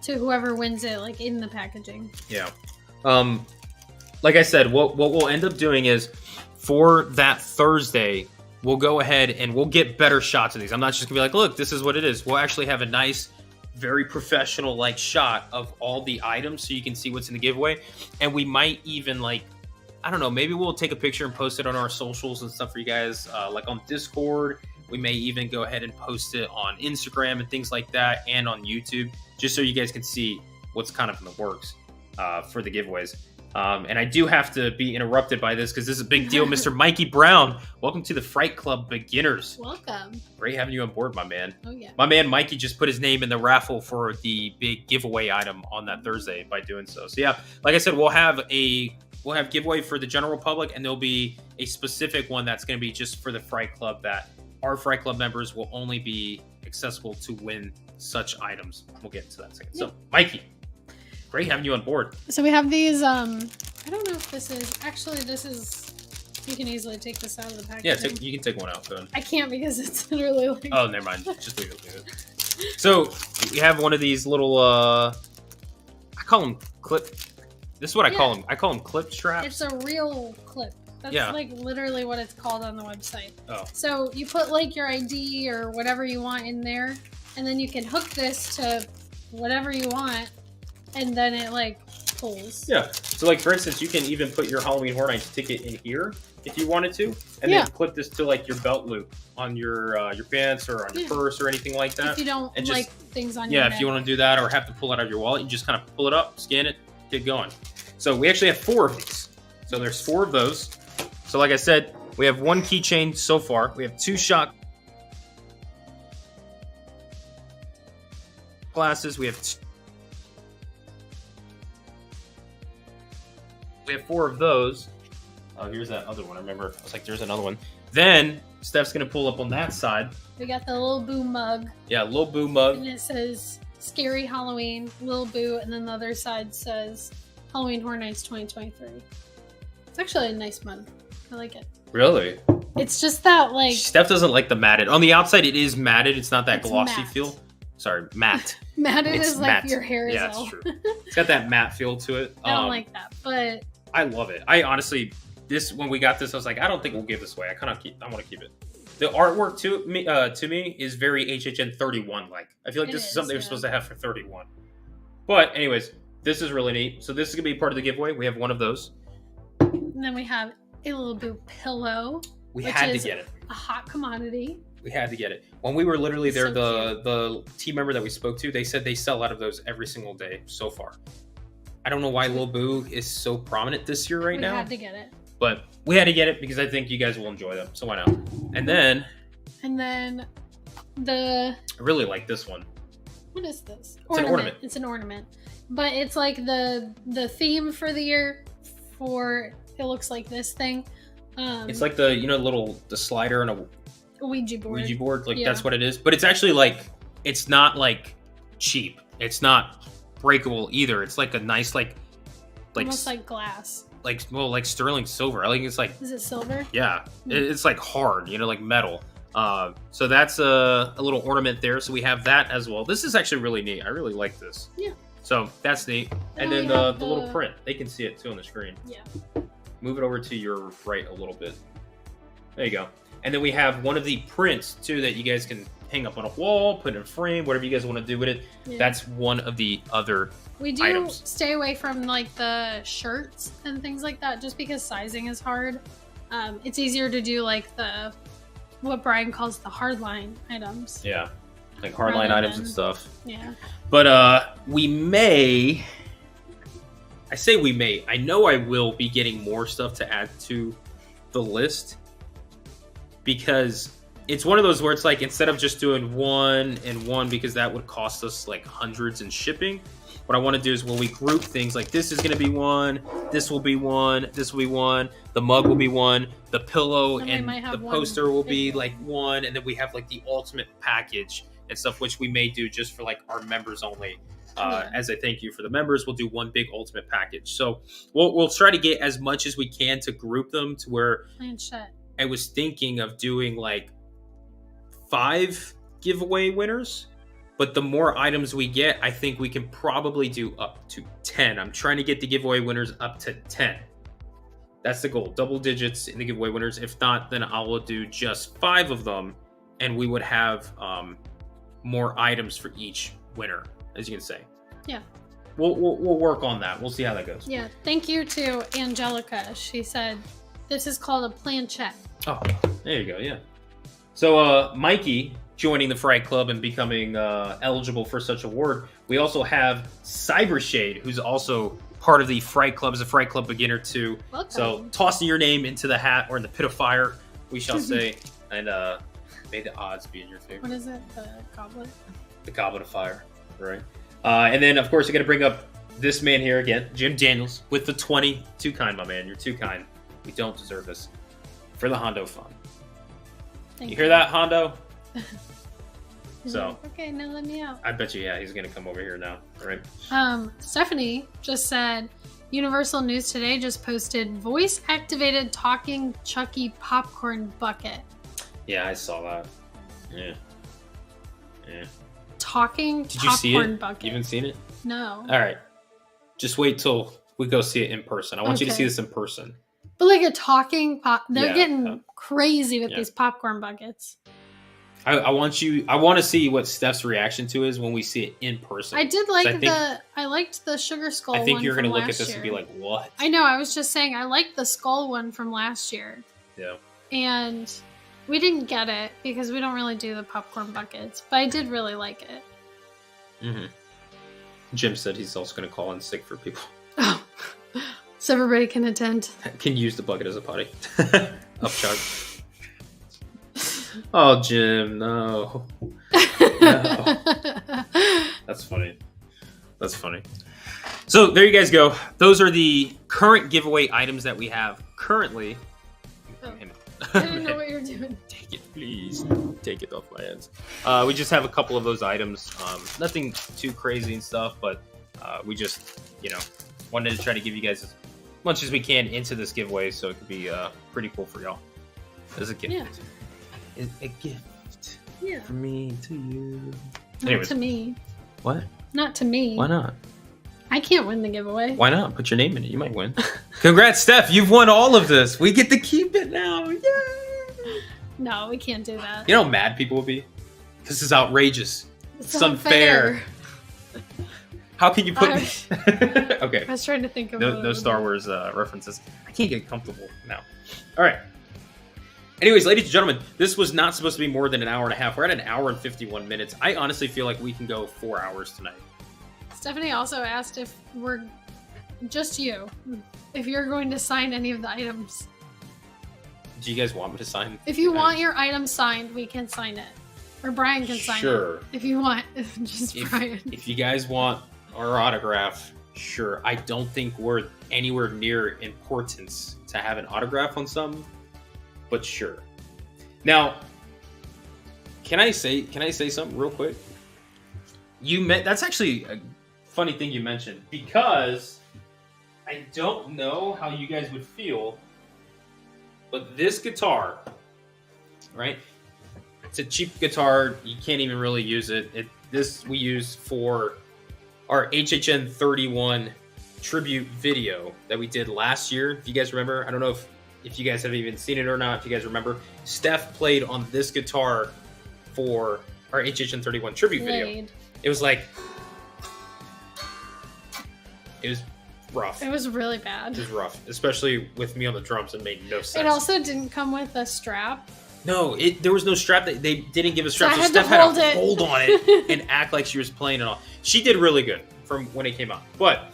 to whoever wins it in the packaging. Yeah. Like I said, what we'll end up doing is for that Thursday, we'll go ahead and we'll get better shots of these. I'm not just gonna be look, this is what it is. We'll actually have a nice, very professional shot of all the items so you can see what's in the giveaway. And we might even I don't know, maybe we'll take a picture and post it on our socials and stuff for you guys, on Discord. We may even go ahead and post it on Instagram and things like that, and on YouTube, just so you guys can see what's kind of in the works for the giveaways. And I do have to be interrupted by this because this is a big deal. Mr. Mikey Brown, welcome to the Fright Club Beginners. Welcome. Great having you on board, my man. Oh, yeah. My man Mikey just put his name in the raffle for the big giveaway item on that Thursday by doing so. So yeah, like I said, we'll have giveaway for the general public, and there'll be a specific one that's going to be just for the Fright Club that our Fright Club members will only be accessible to win such items. We'll get into that in a second. Yeah. So, Mikey, great having you on board. So we have these, I don't know if this is, you can easily take this out of the package. Yeah, you can take one out. Go ahead. I can't because it's literally Oh, never mind. Just leave it. So, we have one of these little, I call them clip. This is what I call them. I call them clip straps. It's a real clip. That's literally what it's called on the website. Oh. So you put your ID or whatever you want in there, and then you can hook this to whatever you want, and then it pulls. Yeah. So for instance, you can even put your Halloween Horror Nights ticket in here if you wanted to, and then clip this to your belt loop on your pants or on your purse or anything like that. If you don't like things on your neck. neck. If you want to do that or have to pull it out of your wallet, you just kind of pull it up, scan it, get going. So we actually have 4 of these. So there's 4 of those. So like I said, we have 1 keychain so far. We have 2 shot glasses. We have 4 of those. Oh, here's that other one. I remember. I was there's another one. Then Steph's gonna pull up on that side. We got the Lil Boo mug. Yeah, Lil Boo mug. And it says Scary Halloween, Lil Boo, and then the other side says Halloween Horror Nights 2023. It's actually a nice mug. I like it. Really? It's just that, like... Steph doesn't like the matted. On the outside, it is matted. It's not that It's glossy matte. feel. Sorry, matte. Matted It's is like matte. your hair is Yeah, all. it's true. It's got that matte feel to it. I don't like that, but... I love it. I honestly, when we got this, I was like, I don't think we'll give this away. I want to keep it. The artwork to me is very HHN31 like. I feel like this is something we're supposed to have for 31. But anyways, this is really neat. So this is gonna be part of the giveaway. We have one of those. And then we have a Lil Boo pillow. We had to get it. A hot commodity. We had to get it. When we were literally there, So the team member that we spoke to, they said they sell out of those every single day so far. I don't know why Lil Boo is so prominent this year right now. We had to get it. But we had to get it because I think you guys will enjoy them. So why not? And then the... I really like this one. What is this? It's an ornament. It's an ornament. But it's like the theme for the year for... It looks like this thing. It's like the, the slider and a Ouija board. Ouija board. Like, that's what it is. But it's actually like, it's not like cheap. It's not breakable either. It's like a nice, like almost like glass. Like sterling silver. I think it's like... Is it silver? Yeah. It's like hard, like metal. So that's a little ornament there. So we have that as well. This is actually really neat. I really like this. Yeah. So that's neat. And then the little print. They can see it too on the screen. Yeah. Move it over to your right a little bit. There you go. And then we have one of the prints too that you guys can hang up on a wall, put in a frame, whatever you guys want to do with it. Yeah. That's one of the other items. Stay away from like the shirts and things like that just because sizing is hard. It's easier to do like what Brian calls the hardline items. Yeah. Like hardline items and stuff. Yeah. But I know I will be getting more stuff to add to the list because it's one of those where it's like, instead of just doing one and one, because that would cost us like hundreds in shipping, what I want to do is when we group things, like this is going to be one, this will be one, this will be one, the mug will be one, the pillow and the poster will be like one, and then we have like the ultimate package and stuff, which we may do just for like our members only. As a thank you for the members, we'll do one big ultimate package. So we'll try to get as much as we can to group them to where I was thinking of doing like 5 giveaway winners, but the more items we get, I think we can probably do up to 10. I'm trying to get the giveaway winners up to 10. That's the goal, double digits in the giveaway winners. If not, then I will do just 5 of them, and we would have more items for each winner, as you can say. Yeah. We'll work on that. We'll see how that goes. Yeah. Thank you to Angelica. She said this is called a planchette. Oh, there you go. Yeah. So Mikey joining the Fright Club and becoming eligible for such award. We also have Cybershade, who's also part of the Fright Club, as a Fright Club beginner too. Welcome. So tossing your name into the hat or in the pit of fire, we shall say, and may the odds be in your favor. What is it? The goblet? The goblet of fire, right? And then, of course, you're going to bring up this man here again, Jim Daniels, with the 20. Too kind, my man. You're too kind. We don't deserve this. For the Hondo Fund. You hear that, Hondo? So. Okay, now let me out. I bet you, yeah, he's going to come over here now. All right. Stephanie just said, Universal News Today just posted voice-activated talking Chucky popcorn bucket. Yeah, I saw that. Yeah. Yeah. Talking Did you see it? Bucket. You haven't seen it? No. All right. Just wait till we go see it in person. I want you to see this in person. But like a talking they're getting crazy with these popcorn buckets. I want to see what Steph's reaction to is when we see it in person. I did like I liked the Sugar Skull one. I think you're going to look at this and be like, what? I know, I was just saying I liked the skull one from last year. Yeah. And we didn't get it because we don't really do the popcorn buckets, but I did really like it. Mm-hmm. Jim said he's also going to call in sick for people. Oh, so everybody can attend. Can use the bucket as a potty. Upchuck. Oh, Jim, no. No. That's funny. That's funny. So there you guys go. Those are the current giveaway items that we have currently. Oh. I didn't know what you were doing. Take it, please. Take it off my hands. We just have a couple of those items. Nothing too crazy and stuff, but we just, wanted to try to give you guys as much as we can into this giveaway, so it could be pretty cool for y'all. As a gift. Yeah. It's a gift. Yeah. From me to you. Not Anyways. to me. What? Not to me. Why not? I can't win the giveaway. Why not? Put your name in it. You might win. Congrats, Steph. You've won all of this. We get to keep it now. Yay! No, we can't do that. You know how mad people will be? This is outrageous. It's unfair. How can you put me? I Okay. was trying to think of No Star Wars references. I can't get comfortable now. All right. Anyways, ladies and gentlemen, this was not supposed to be more than an hour and a half. We're at an hour and 51 minutes. I honestly feel like we can go 4 hours tonight. Stephanie also asked if we're just you, if you're going to sign any of the items. Do you guys want me to sign? If you want your item signed, we can sign it, or Brian can sign Sure. it. If you want, just Brian. If you guys want our autograph, sure. I don't think we're anywhere near importance to have an autograph on something, but sure. Now, can I say something real quick? That's actually a funny thing you mentioned, because I don't know how you guys would feel, but this guitar, right? It's a cheap guitar. You can't even really use it. This we use for our HHN31 tribute video that we did last year. If you guys remember, I don't know if you guys have even seen it or not. If you guys remember, Steph played on this guitar for our HHN31 tribute video. It was like, it was rough. It was really bad. It was rough, especially with me on the drums. It made no sense. It also didn't come with a strap. No, there was no strap. They didn't give a strap. So So Steph had to hold on it and act like she was playing it all. She did really good from when it came out. But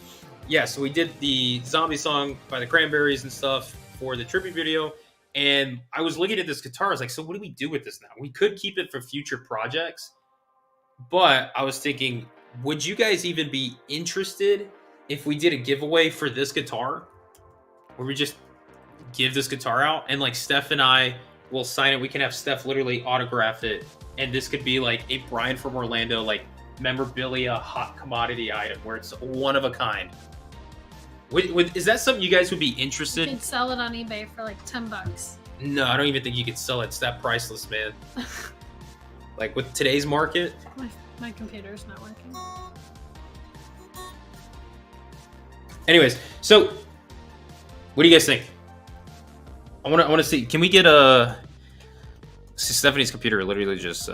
yeah, so we did the zombie song by the Cranberries and stuff for the tribute video. And I was looking at this guitar. I was like, so what do we do with this now? We could keep it for future projects. But I was thinking, would you guys even be interested if we did a giveaway for this guitar? Where we just give this guitar out and like Steph and I will sign it. We can have Steph literally autograph it. And this could be like a Brian from Orlando, like memorabilia, hot commodity item where it's one of a kind. Is that something you guys would be interested? You could sell it on eBay for like $10. No, I don't even think you could sell it. It's that priceless, man. Like with today's market. My computer's not working. Anyways, so what do you guys think? I want to see. Can we get see, Stephanie's computer literally just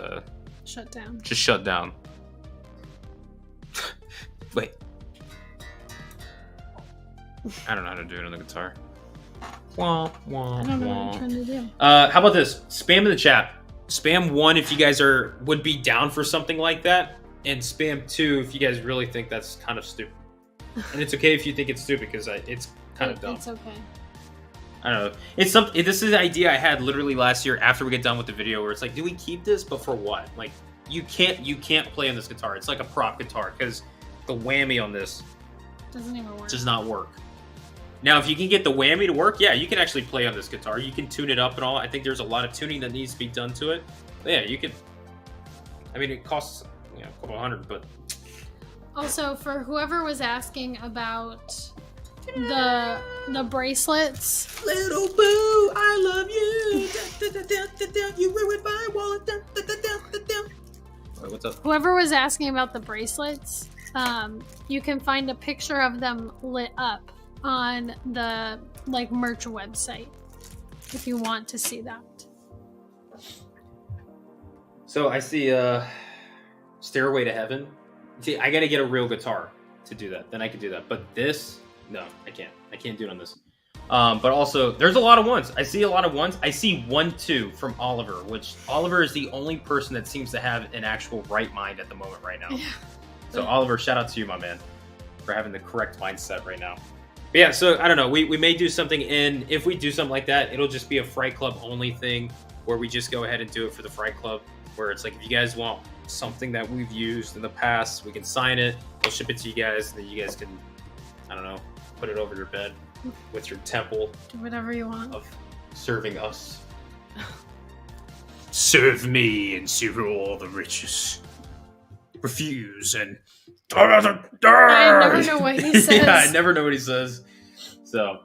shut down. Just shut down. Wait. I don't know how to do it on the guitar. Wah, wah, I don't know wah. what I'm trying to do. How about this? Spam in the chat. Spam 1 if you guys would be down for something like that, and spam 2 if you guys really think that's kind of stupid. And it's okay if you think it's stupid because it's kind of dumb. It's okay. I don't know. This is an idea I had literally last year after we get done with the video, where it's like, do we keep this? But for what? Like, you can't play on this guitar. It's like a prop guitar because the whammy on this Doesn't even work. does not work. Now, if you can get the whammy to work, yeah, you can actually play on this guitar. You can tune it up and all. I think there's a lot of tuning that needs to be done to it. But yeah, you could. I mean, it costs a couple $100, but. Also, for whoever was asking about the bracelets, Little boo, I love you. You ruined my wallet. Wait, what's up? whoever was asking about the bracelets, you can find a picture of them lit up on the merch website if you want to see that. So I see Stairway to Heaven. See, I gotta get a real guitar to do that. Then I can do that. But this, no, I can't. I can't do it on this. But also, there's a lot of ones. I see a lot of ones. I see 1-2 from Oliver, which Oliver is the only person that seems to have an actual right mind at the moment right now. Yeah. So Oliver, shout out to you, my man, for having the correct mindset right now. But yeah, so I don't know. We may do something if we do something like that, it'll just be a Fright Club only thing where we just go ahead and do it for the Fright Club, where it's like, if you guys want something that we've used in the past, we can sign it, we'll ship it to you guys, and then you guys can, I don't know, put it over your bed with your temple Do whatever you want. of serving us. serve me and serve all the riches. Refuse and I never know what he says. Yeah, I never know what he says. So,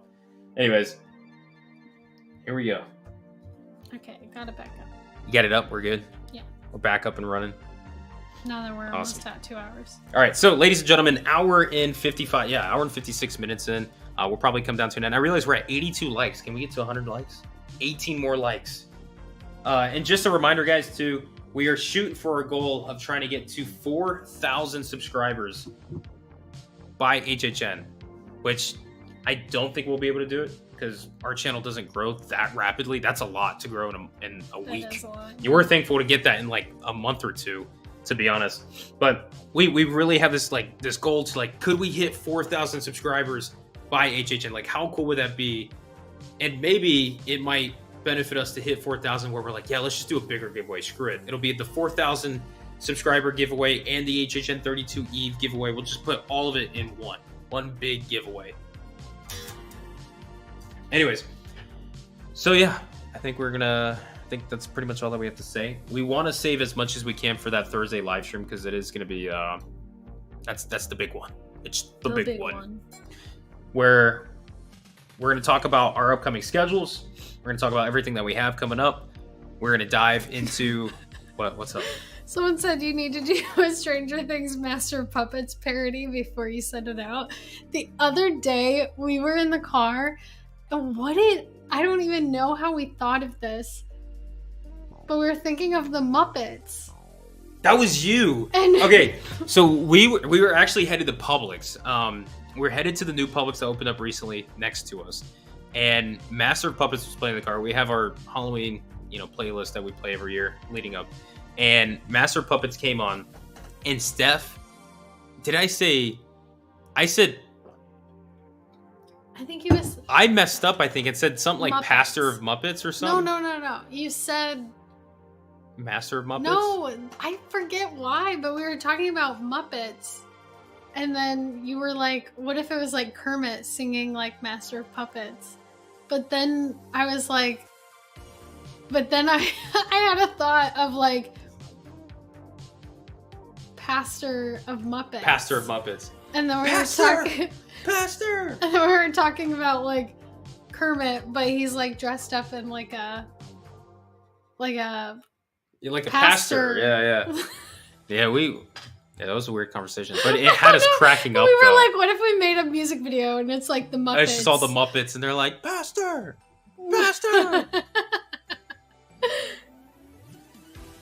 anyways, here we go. Okay, got it back up. You got it up? We're good? Yeah. We're back up and running. Now that we're almost at 2 hours. All right, so ladies and gentlemen, hour and 56 minutes in. We'll probably come down to an end. I realize we're at 82 likes. Can we get to 100 likes? 18 more likes. And just a reminder, guys, too, we are shooting for a goal of trying to get to 4,000 subscribers by HHN, which I don't think we'll be able to do it because our channel doesn't grow that rapidly. That's a lot to grow in a week. Is a lot. You were thankful to get that in like a month or two, to be honest. But we really have this goal to could we hit 4,000 subscribers by HHN? Like, how cool would that be? And maybe it might benefit us to hit 4,000 where we're like, yeah, let's just do a bigger giveaway. Screw it. It'll be the 4,000 subscriber giveaway and the HHN32 Eve giveaway. We'll just put all of it in one big giveaway. Anyways, so yeah, I think that's pretty much all that we have to say. We want to save as much as we can for that Thursday live stream because it is going to be that's the big one. It's the big one where we're going to talk about our upcoming schedules. We're going to talk about everything that we have coming up. We're going to dive into what's up? Someone said you need to do a Stranger Things Master of Puppets parody before you send it out. The other day, we were in the car, and I don't even know how we thought of this, but we were thinking of the Muppets. That was you. Okay, so we were actually headed to Publix. We're headed to the new Publix that opened up recently next to us. And Master of Puppets was playing in the car. We have our Halloween, playlist that we play every year leading up. And Master of Puppets came on. And Steph, I said, I think you was. I messed up, I think. It said something like Muppets. Pastor of Muppets or something. No. You said. Master of Muppets? No, I forget why, but we were talking about Muppets. And then you were like, what if it was like Kermit singing like Master of Puppets? But then I was like, I had a thought of like Pastor of Muppets. Pastor of Muppets. And then Pastor! And then we were talking about like Kermit, but he's like dressed up in like a You're like a pastor. Yeah. Yeah, that was a weird conversation, but it had us cracking up. We were like, what if we made a music video and it's like the Muppets? I just saw the Muppets and they're like, Pastor!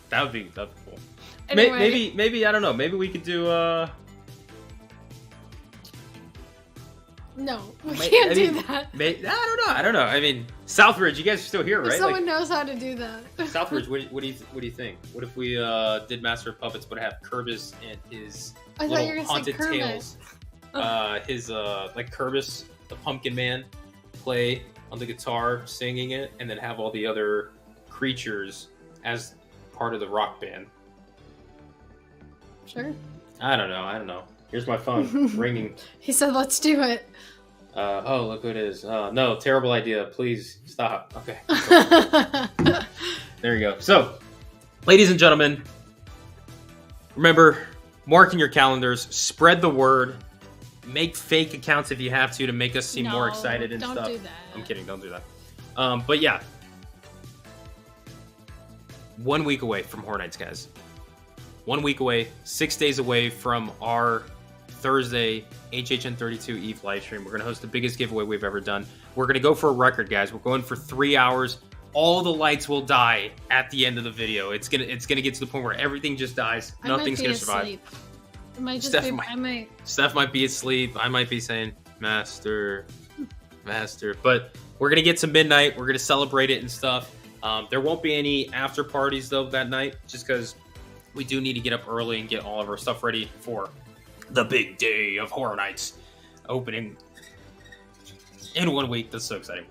That would be cool. Anyway. Maybe I don't know. Maybe we could do No, we can't do that. I don't know. I mean, Southridge, you guys are still here, right? Someone knows how to do that. Southridge, what do you think? What if we did Master of Puppets, but have Kerbis and his little haunted tales? His like Kerbis, the Pumpkin Man, play on the guitar, singing it, and then have all the other creatures as part of the rock band. Sure. I don't know. Here's my phone ringing. He said, let's do it. Oh, look who it is. No, terrible idea. Please stop. Okay. There you go. So, ladies and gentlemen, remember, mark in your calendars, spread the word, make fake accounts if you have to make us seem more excited and stuff. Don't do that. I'm kidding. Don't do that. But yeah. 1 week away from Horror Nights, guys. 1 week away, 6 days away from our Thursday HHN32 Eve Livestream. We're going to host the biggest giveaway we've ever done. We're going to go for a record, guys. We're going for 3 hours. All the lights will die at the end of the video. It's gonna get to the point where everything just dies. Nothing's going to survive. It might just Steph might be asleep. I might be saying, Master. But we're going to get to midnight. We're going to celebrate it and stuff. There won't be any after parties, though, that night, just because we do need to get up early and get all of our stuff ready for the big day of Horror Nights opening in 1 week. That's so exciting.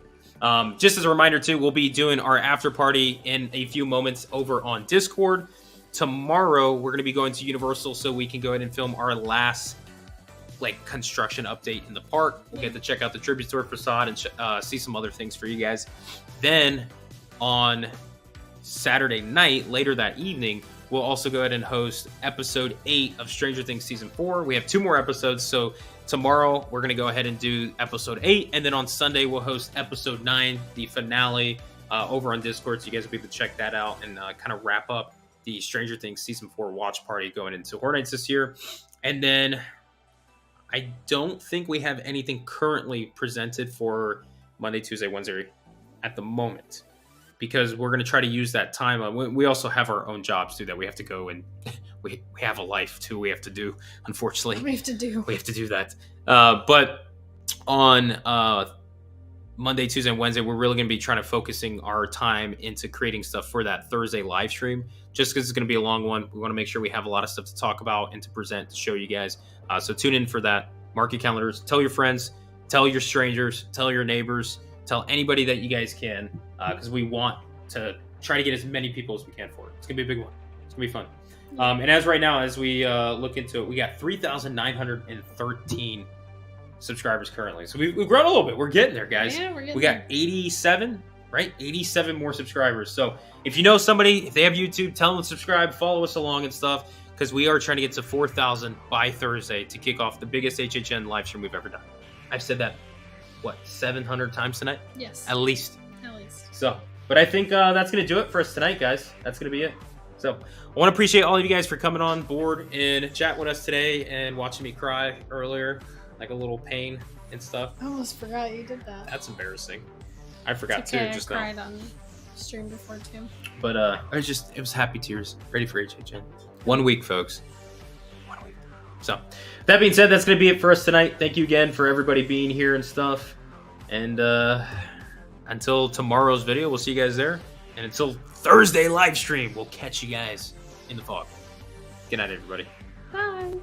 Just as a reminder, too, we'll be doing our after party in a few moments over on Discord. Tomorrow, we're going to be going to Universal so we can go ahead and film our last construction update in the park. We'll get to check out the Tribute Store facade and see some other things for you guys. Then on Saturday night, later that evening, we'll also go ahead and host episode 8 of Stranger Things season 4. We have 2 more episodes, so tomorrow we're going to go ahead and do episode 8, and then on Sunday we'll host episode 9, the finale, over on Discord, so you guys will be able to check that out and kind of wrap up the Stranger Things season 4 watch party going into Horror Nights this year. And then I don't think we have anything currently presented for Monday, Tuesday, Wednesday at the moment, because we're going to try to use that time. We also have our own jobs too that we have to go, and we have a life too we have to do, unfortunately. We have to do that. But on Monday, Tuesday, and Wednesday, we're really going to be trying to focusing our time into creating stuff for that Thursday live stream, just because it's going to be a long one. We want to make sure we have a lot of stuff to talk about and to present, to show you guys. So tune in for that. Mark your calendars. Tell your friends. Tell your strangers. Tell your neighbors. Tell anybody that you guys can, because we want to try to get as many people as we can for it. It's going to be a big one. It's going to be fun. And as right now, as we look into it, we got 3,913 subscribers currently. So we've grown a little bit. We're getting there, guys. Yeah, we're getting we got 87, right? 87 more subscribers. So if you know somebody, if they have YouTube, tell them to subscribe, follow us along and stuff, because we are trying to get to 4,000 by Thursday to kick off the biggest HHN live stream we've ever done. I've said that, 700 times tonight? Yes. At least. So, but I think that's going to do it for us tonight, guys. That's going to be it. So I want to appreciate all of you guys for coming on board and chat with us today and watching me cry earlier, like a little pain and stuff. I almost forgot you did that. That's embarrassing. I forgot it's okay, too just I now. cried on stream before too. But it was happy tears, ready for HHN. 1 week, folks. 1 week. So that being said, that's going to be it for us tonight. Thank you again for everybody being here and stuff. And until tomorrow's video, we'll see you guys there. And until Thursday live stream, we'll catch you guys in the fog. Good night, everybody. Bye.